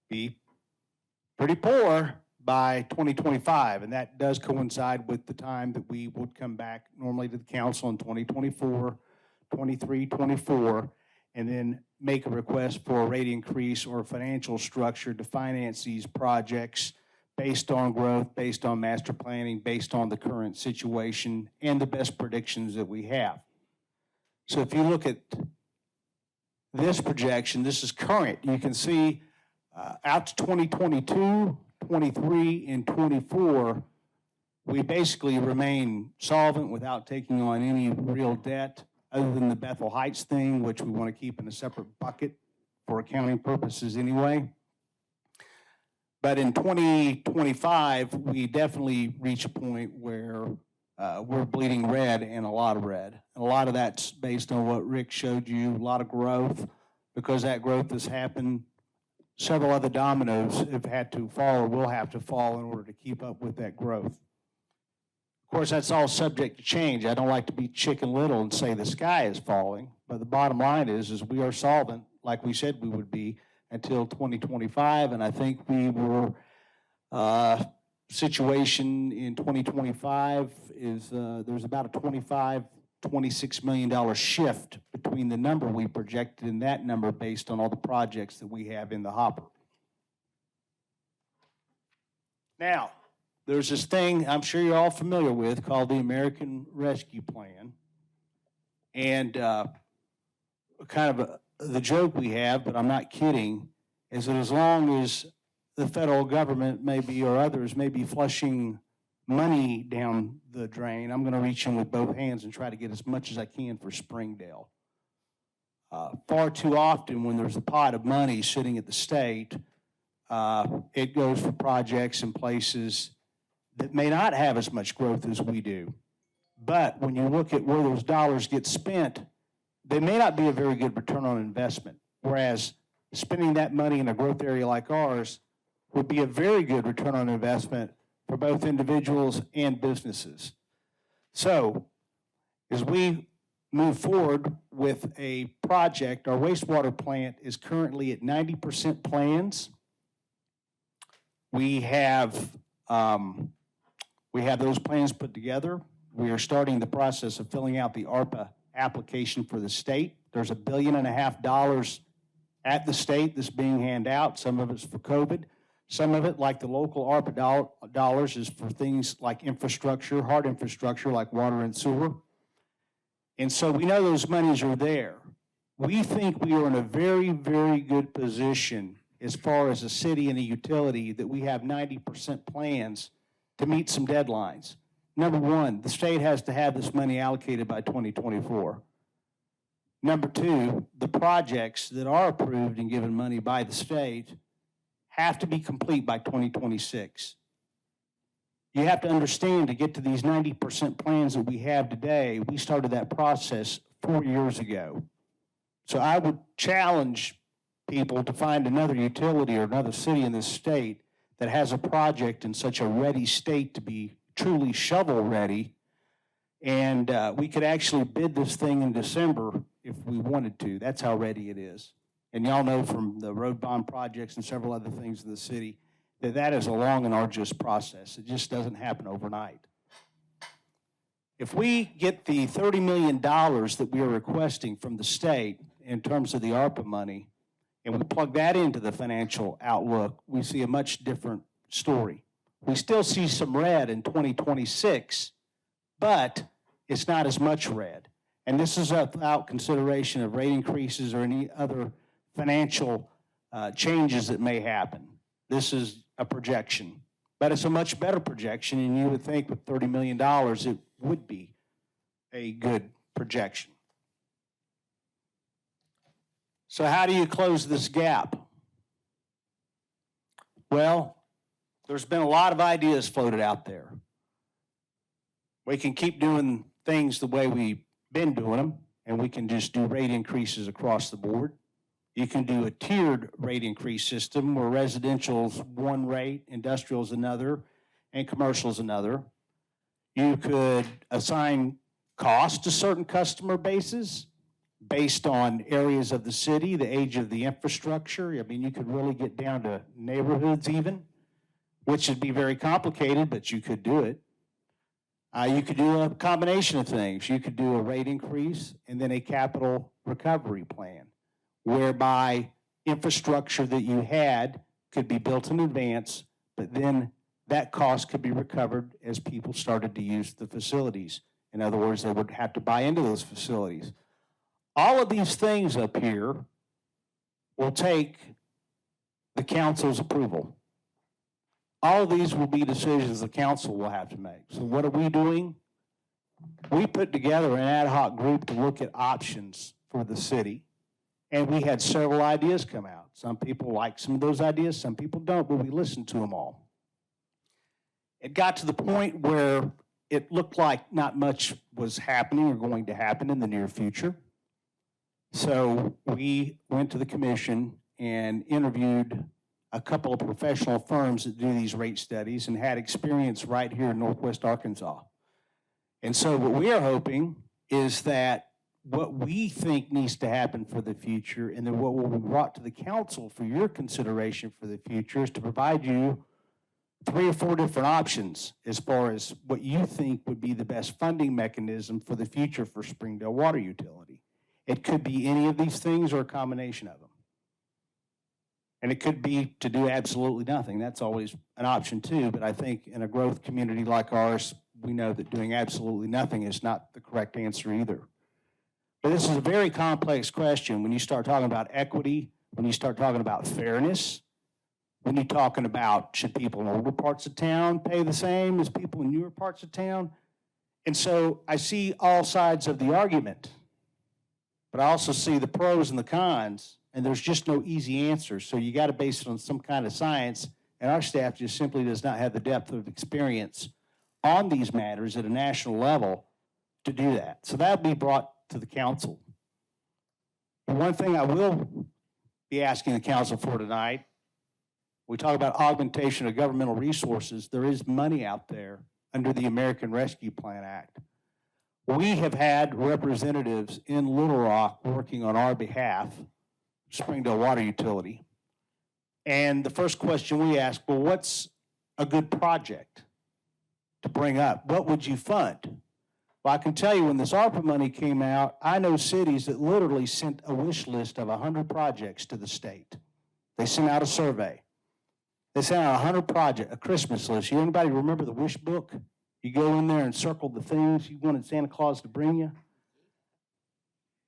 be pretty poor by 2025, and that does coincide with the time that we would come back normally to the council in 2024, 23, 24, and then make a request for a rate increase or a financial structure to finance these projects based on growth, based on master planning, based on the current situation and the best predictions that we have. So if you look at this projection, this is current. You can see out to 2022, 23, and 24, we basically remain solvent without taking on any real debt other than the Bethel Heights thing, which we want to keep in a separate bucket for accounting purposes anyway. But in 2025, we definitely reach a point where we're bleeding red and a lot of red. And a lot of that's based on what Rick showed you, a lot of growth. Because that growth has happened, several other dominoes have had to fall or will have to fall in order to keep up with that growth. Of course, that's all subject to change. I don't like to be Chicken Little and say the sky is falling, but the bottom line is we are solvent, like we said we would be, until 2025, and I think we were, situation in 2025 is there's about a $26 million shift between the number we projected and that number based on all the projects that we have in the hopper. Now, there's this thing I'm sure you're all familiar with called the American Rescue Plan. And kind of the joke we have, but I'm not kidding, is that as long as the federal government maybe or others may be flushing money down the drain, I'm going to reach in with both hands and try to get as much as I can for Springdale. Far too often when there's a pot of money sitting at the state, it goes for projects in places that may not have as much growth as we do. But when you look at where those dollars get spent, they may not be a very good return on investment, whereas spending that money in a growth area like ours would be a very good return on investment for both individuals and businesses. So as we move forward with a project, our wastewater plant is currently at 90% plans. We have those plans put together. We are starting the process of filling out the ARPA application for the state. There's $1.5 billion at the state that's being handed out. Some of it's for COVID. Some of it, like the local ARPA dollars, is for things like infrastructure, hard infrastructure like water and sewer. And so we know those monies are there. We think we are in a very, very good position as far as a city and a utility that we have 90% plans to meet some deadlines. Number one, the state has to have this money allocated by 2024. Number two, the projects that are approved and given money by the state have to be complete by 2026. You have to understand, to get to these 90% plans that we have today, we started that process 4 years ago. So I would challenge people to find another utility or another city in this state that has a project in such a ready state to be truly shovel-ready. And we could actually bid this thing in December if we wanted to. That's how ready it is. And y'all know from the road bond projects and several other things in the city that that is a long and arduous process. It just doesn't happen overnight. If we get the $30 million that we are requesting from the state in terms of the ARPA money, and we plug that into the financial outlook, we see a much different story. We still see some red in 2026, but it's not as much red. And this is without consideration of rate increases or any other financial changes that may happen. This is a projection, but it's a much better projection, and you would think with $30 million it would be a good projection. So how do you close this gap? Well, there's been a lot of ideas floated out there. We can keep doing things the way we've been doing them, and we can just do rate increases across the board. You can do a tiered rate increase system where residential's one rate, industrial's another, and commercial's another. You could assign costs to certain customer bases based on areas of the city, the age of the infrastructure. I mean, you could really get down to neighborhoods even, which would be very complicated, but you could do it. You could do a combination of things. You could do a rate increase and then a capital recovery plan, whereby infrastructure that you had could be built in advance, but then that cost could be recovered as people started to use the facilities. In other words, they would have to buy into those facilities. All of these things up here will take the council's approval. All of these will be decisions the council will have to make. So what are we doing? We put together an ad hoc group to look at options for the city. And we had several ideas come out. Some people like some of those ideas, some people don't, but we listened to them all. It got to the point where it looked like not much was happening or going to happen in the near future. So we went to the commission and interviewed a couple of professional firms that do these rate studies and had experience right here in Northwest Arkansas. And so what we are hoping is that what we think needs to happen for the future, and then what will be brought to the council for your consideration for the future, is to provide you 3 or 4 different options as far as what you think would be the best funding mechanism for the future for Springdale Water Utility. It could be any of these things or a combination of them. And it could be to do absolutely nothing. That's always an option too, but I think in a growth community like ours, we know that doing absolutely nothing is not the correct answer either. But this is a very complex question when you start talking about equity, when you start talking about fairness, when you're talking about should people in older parts of town pay the same as people in newer parts of town. And so I see all sides of the argument, but I also see the pros and the cons, and there's just no easy answer. So you got to base it on some kind of science, and our staff just simply does not have the depth of experience on these matters at a national level to do that. So that will be brought to the council. And one thing I will be asking the council for tonight, we talk about augmentation of governmental resources. There is money out there under the American Rescue Plan Act. We have had representatives in Little Rock working on our behalf, Springdale Water Utility. And the first question we ask, well, what's a good project to bring up? What would you fund? Well, I can tell you when this ARPA money came out, I know cities that literally sent a wish list of 100 projects to the state. They sent out a survey. They sent out 100 a Christmas list. Anybody remember the wish book? You go in there and circle the things you wanted Santa Claus to bring you.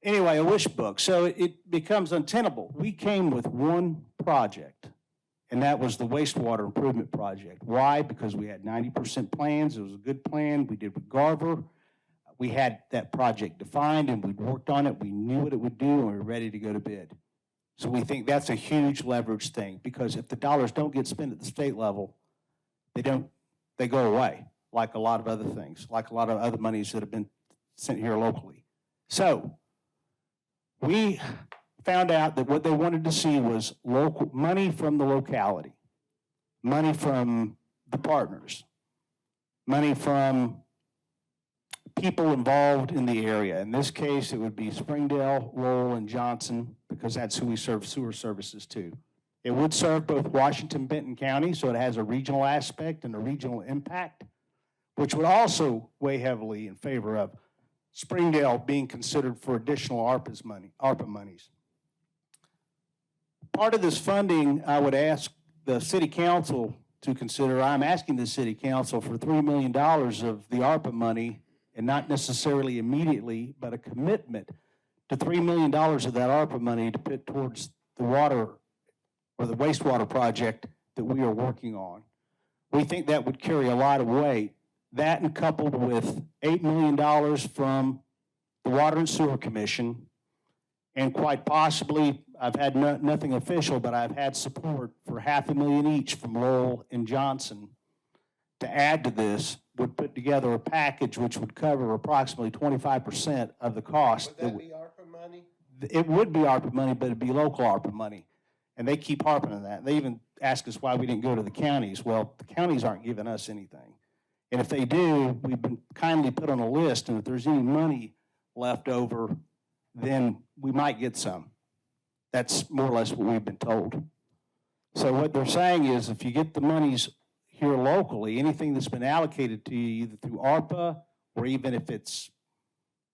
Anyway, a wish book. So it becomes untenable. We came with one project, and that was the wastewater improvement project. Why? Because we had 90% plans. It was a good plan. We did with Garver. We had that project defined, and we'd worked on it. We knew what it would do, and we were ready to go to bid. So we think that's a huge leverage thing, because if the dollars don't get spent at the state level, they go away, like a lot of other things, like a lot of other monies that have been sent here locally. So we found out that what they wanted to see was local money from the locality, money from the partners, money from people involved in the area. In this case, it would be Springdale, Lowell, and Johnson, because that's who we serve sewer services to. It would serve both Washington, Benton County, so it has a regional aspect and a regional impact, which would also weigh heavily in favor of Springdale being considered for additional ARPA monies. Part of this funding, I would ask the city council to consider. I'm asking the city council for $3 million of the ARPA money, and not necessarily immediately, but a commitment to $3 million of that ARPA money to put towards the water or the wastewater project that we are working on. We think that would carry a lot of weight. That, and coupled with $8 million from the Water and Sewer Commission, and quite possibly, I've had nothing official, but I've had support for $500,000 each from Lowell and Johnson to add to this, would put together a package which would cover approximately 25% of the cost. Would that be ARPA money? It would be ARPA money, but it'd be local ARPA money. And they keep harping on that. They even ask us why we didn't go to the counties. Well, the counties aren't giving us anything. And if they do, we've been kindly put on a list, and if there's any money left over, then we might get some. That's more or less what we've been told. So what they're saying is, if you get the monies here locally, anything that's been allocated to you either through ARPA, or even if it's,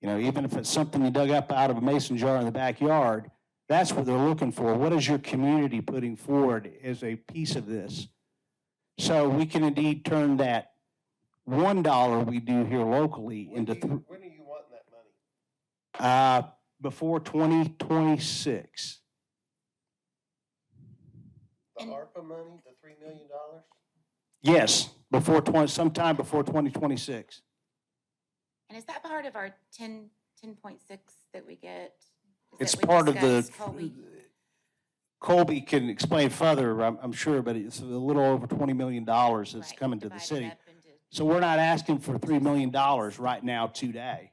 even if it's something you dug up out of a mason jar in the backyard, that's what they're looking for. What is your community putting forward as a piece of this? So we can indeed turn that $1 we do here locally into When are you wanting that money? Before 2026. The And- ARPA money, the $3 million? Yes, sometime before 2026. And is that part of our 10.6 that we get? Is It's that we part of the, discussed, Colby? Colby can explain further, I'm sure, but it's a little over $20 million that's Right, coming to the divided city. up into- So we're not asking for $3 million right now today.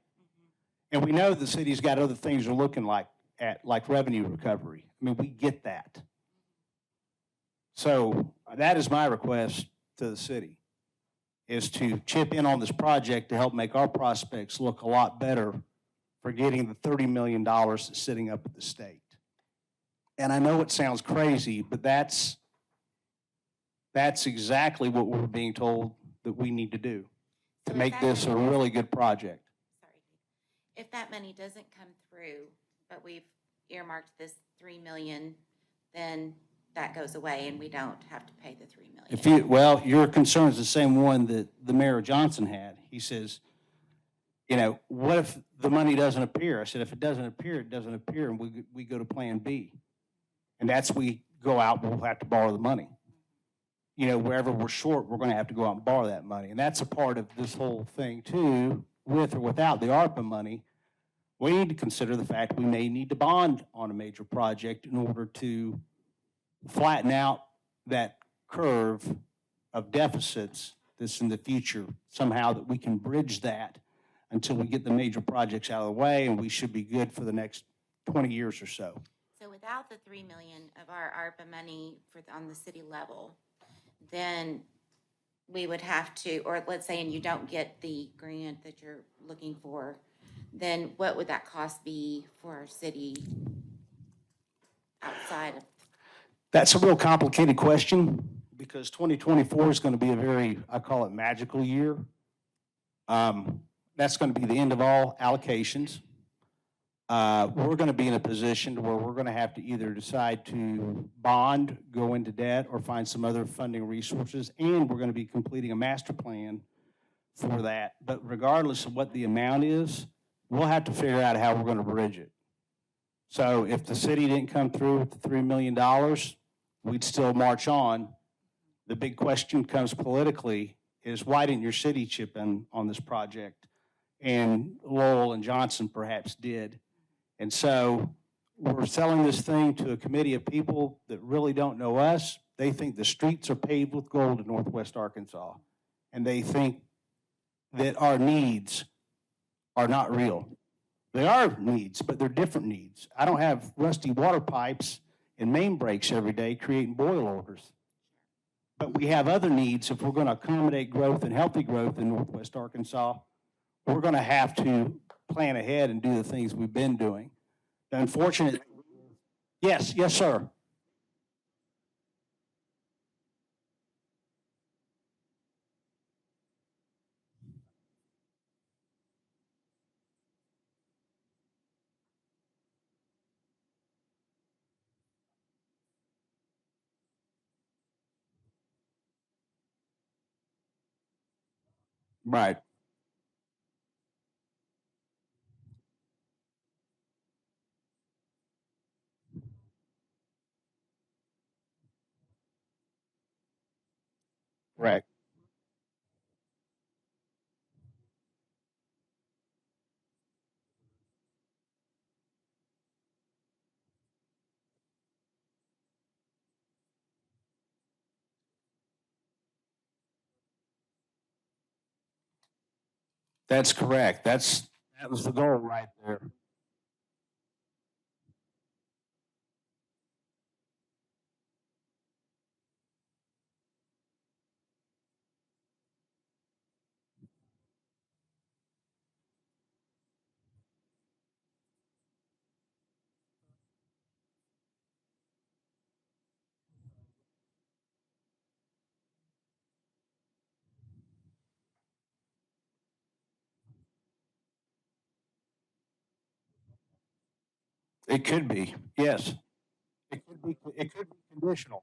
And we know the city's got other things they're looking like revenue recovery. I mean, we get that. So that is my request to the city, is to chip in on this project to help make our prospects look a lot better for getting the $30 million that's sitting up at the state. And I know it sounds crazy, but that's exactly what we're being told that we need to do to So is make that this a gonna- really good project. Sorry. If that money doesn't come through, but we've earmarked this 3 million, then that goes away and we don't have to pay the 3 million. Well, your concern is the same one that the Mayor Johnson had. He says, what if the money doesn't appear? I said, if it doesn't appear, it doesn't appear, and we go to Plan B. And that's we go out, we'll have to borrow the money. Wherever we're short, we're going to have to go out and borrow that money. And that's a part of this whole thing too, with or without the ARPA money. We need to consider the fact we may need to bond on a major project in order to flatten out that curve of deficits that's in the future, somehow that we can bridge that until we get the major projects out of the way, and we should be good for the next 20 years or so. So without the 3 million of our ARPA money on the city level, then we would have to, or let's say, and you don't get the grant that you're looking for, then what would that cost be for our city outside of? That's a real complicated question, because 2024 is going to be a very, I call it, magical year. That's going to be the end of all allocations. we're going to be in a position where we're going to have to either decide to bond, go into debt, or find some other funding resources, and we're going to be completing a master plan for that. But regardless of what the amount is, we'll have to figure out how we're going to bridge it. So if the city didn't come through with the $3 million, we'd still march on. The big question comes politically is why didn't your city chip in on this project? And Lowell and Johnson perhaps did. And so we're selling this thing to a committee of people that really don't know us. They think the streets are paved with gold in Northwest Arkansas. And they think that our needs are not real. They are needs, but they're different needs. I don't have rusty water pipes and main breaks every day creating boil orders. But we have other needs if we're going to accommodate growth and healthy growth in Northwest Arkansas. We're going to have to plan ahead and do the things we've been doing. The unfortunate, yes, sir. Right. Correct. That's correct. That was the goal right there. It could be, yes. It could be conditional.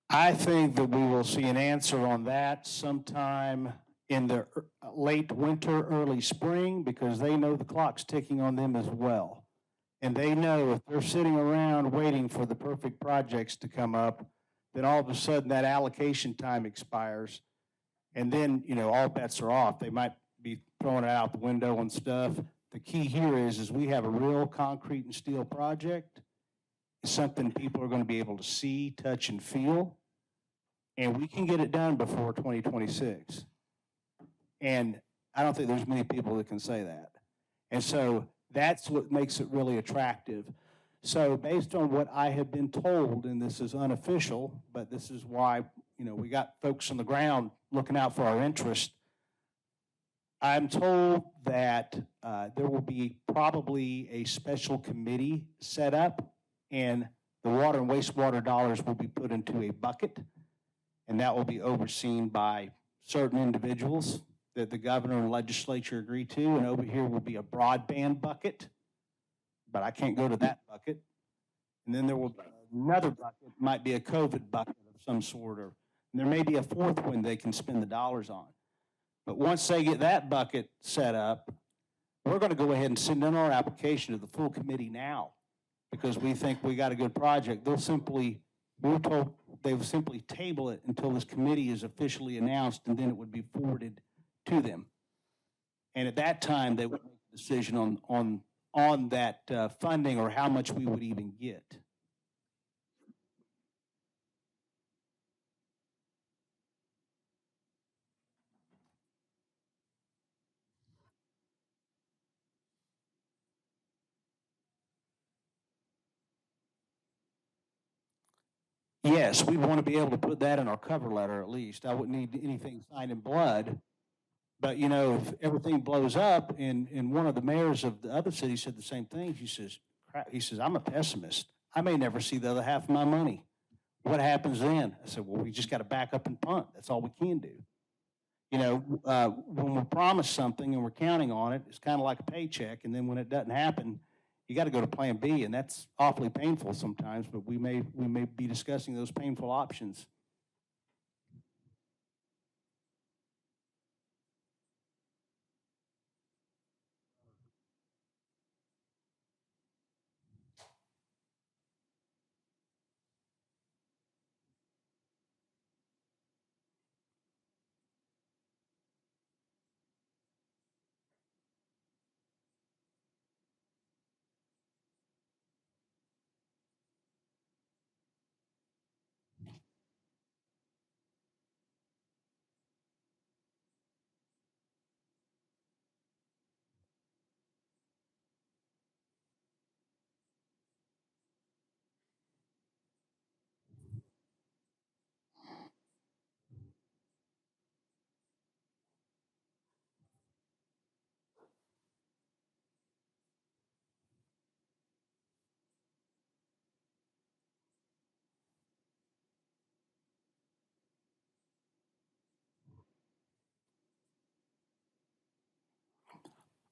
I think that we will see an answer on that sometime in the late winter, early spring, because they know the clock's ticking on them as well. And they know if they're sitting around waiting for the perfect projects to come up, then all of a sudden that allocation time expires. And then, all bets are off. They might be throwing it out the window and stuff. The key here is we have a real concrete and steel project. It's something people are going to be able to see, touch, and feel. And we can get it done before 2026. And I don't think there's many people that can say that. And so that's what makes it really attractive. So based on what I have been told, and this is unofficial, but this is why, we got folks on the ground looking out for our interest. I'm told that there will be probably a special committee set up, and the water and wastewater dollars will be put into a bucket, and that will be overseen by certain individuals that the governor and legislature agree to. And over here will be a broadband bucket, but I can't go to that bucket. And then there will be another bucket, might be a COVID bucket of some sort, or and there may be a fourth one they can spend the dollars on. But once they get that bucket set up, we're going to go ahead and send in our application to the full committee now, because we think we got a good project. We're told they will simply table it until this committee is officially announced, and then it would be forwarded to them. And at that time, they would make a decision on that funding or how much we would even get. Yes, we want to be able to put that in our cover letter at least. I wouldn't need anything signed in blood. But, you know, if everything blows up, and one of the mayors of the other city said the same thing, he says, crap, he says, I'm a pessimist. I may never see the other half of my money. What happens then? I said, well, we just got to back up and punt. That's all we can do. You know, when we're promised something and we're counting on it, it's kind of like a paycheck. And then when it doesn't happen, you got to go to plan B. And that's awfully painful sometimes, but we may be discussing those painful options.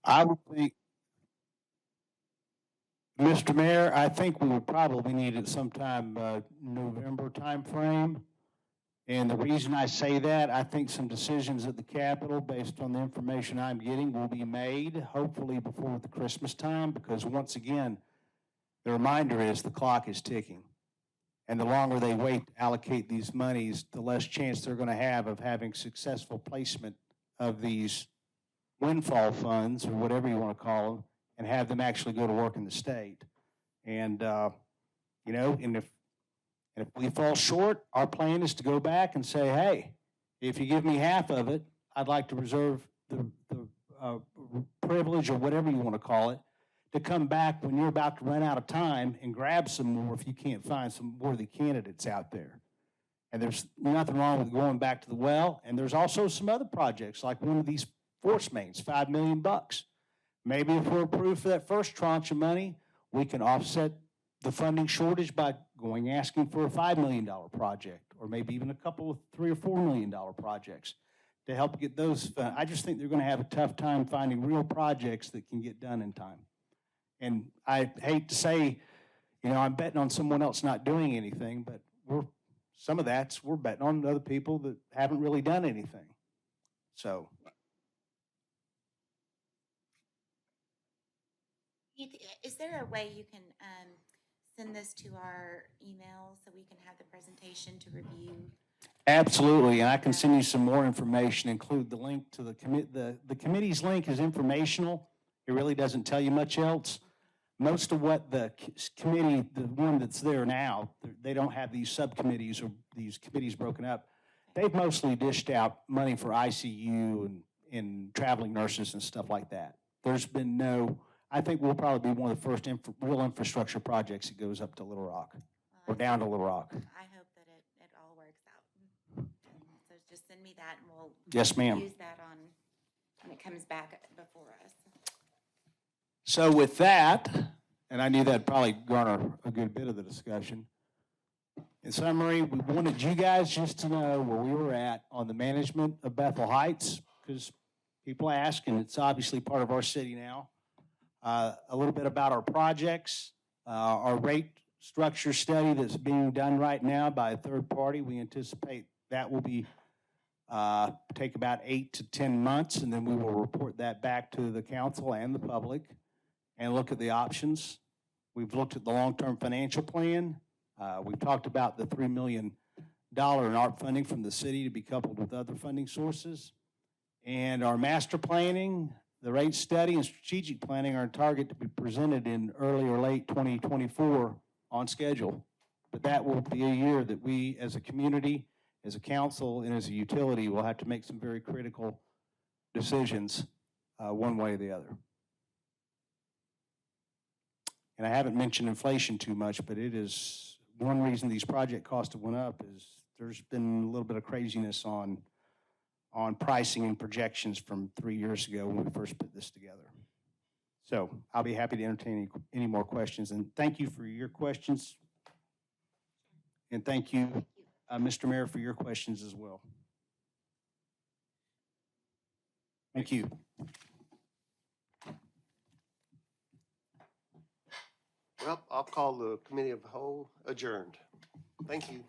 I would think, Mr. Mayor, I think we would probably need it sometime November timeframe. And the reason I say that, I think some decisions at the Capitol, based on the information I'm getting, will be made hopefully before the Christmas time, because once again, the reminder is the clock is ticking. And the longer they wait to allocate these monies, the less chance they're going to have of having successful placement of these windfall funds, or whatever you want to call them, and have them actually go to work in the state. And, you know, and if we fall short, our plan is to go back and say, hey, if you give me half of it, I'd like to reserve the privilege, or whatever you want to call it, to come back when you're about to run out of time and grab some more if you can't find some worthy candidates out there. And there's nothing wrong with going back to the well. And there's also some other projects, like one of these force mains, $5 million. Maybe if we're approved for that first tranche of money, we can offset the funding shortage by asking for a $5 million project, or maybe even a couple of $3 or $4 million projects to help get those. I just think they're going to have a tough time finding real projects that can get done in time. And I hate to say, you know, I'm betting on someone else not doing anything, but we're betting on other people that haven't really done anything. So. Is there a way you can send this to our email so we can have the presentation to review? Absolutely, and I can send you some more information, include the link to the committee's link is informational. It really doesn't tell you much else. Most of what the committee, the one that's there now, they don't have these subcommittees or these committees broken up. They've mostly dished out money for ICU and traveling nurses and stuff like that. There's been I think we'll probably be one of the first real infrastructure projects that goes up to Little Rock, or down to Little Rock. I hope that it all works out. So just send me that and we'll. Yes, ma'am. Use that when it comes back before us. So with that, and I knew that'd probably garner a good bit of the discussion. In summary, we wanted you guys just to know where we were at on the management of Bethel Heights, because people ask, and it's obviously part of our city now. A little bit about our projects, our rate structure study that's being done right now by a third party. We anticipate that will be take about 8 to 10 months, and then we will report that back to the council and the public and look at the options. We've looked at the long-term financial plan. We've talked about the $3 million in ARP funding from the city to be coupled with other funding sources. And our master planning, the rate study, and strategic planning are on target to be presented in early or late 2024 on schedule. But that will be a year that we, as a community, as a council, and as a utility, will have to make some very critical decisions one way or the other. And I haven't mentioned inflation too much, but it is one reason these project costs have went up is there's been a little bit of craziness on on pricing and projections from 3 years ago when we first put this together. So I'll be happy to entertain any more questions, and thank you for your questions. And thank you, Mr. Mayor, for your questions as well. Thank you. Well, I'll call the committee of the whole adjourned. Thank you.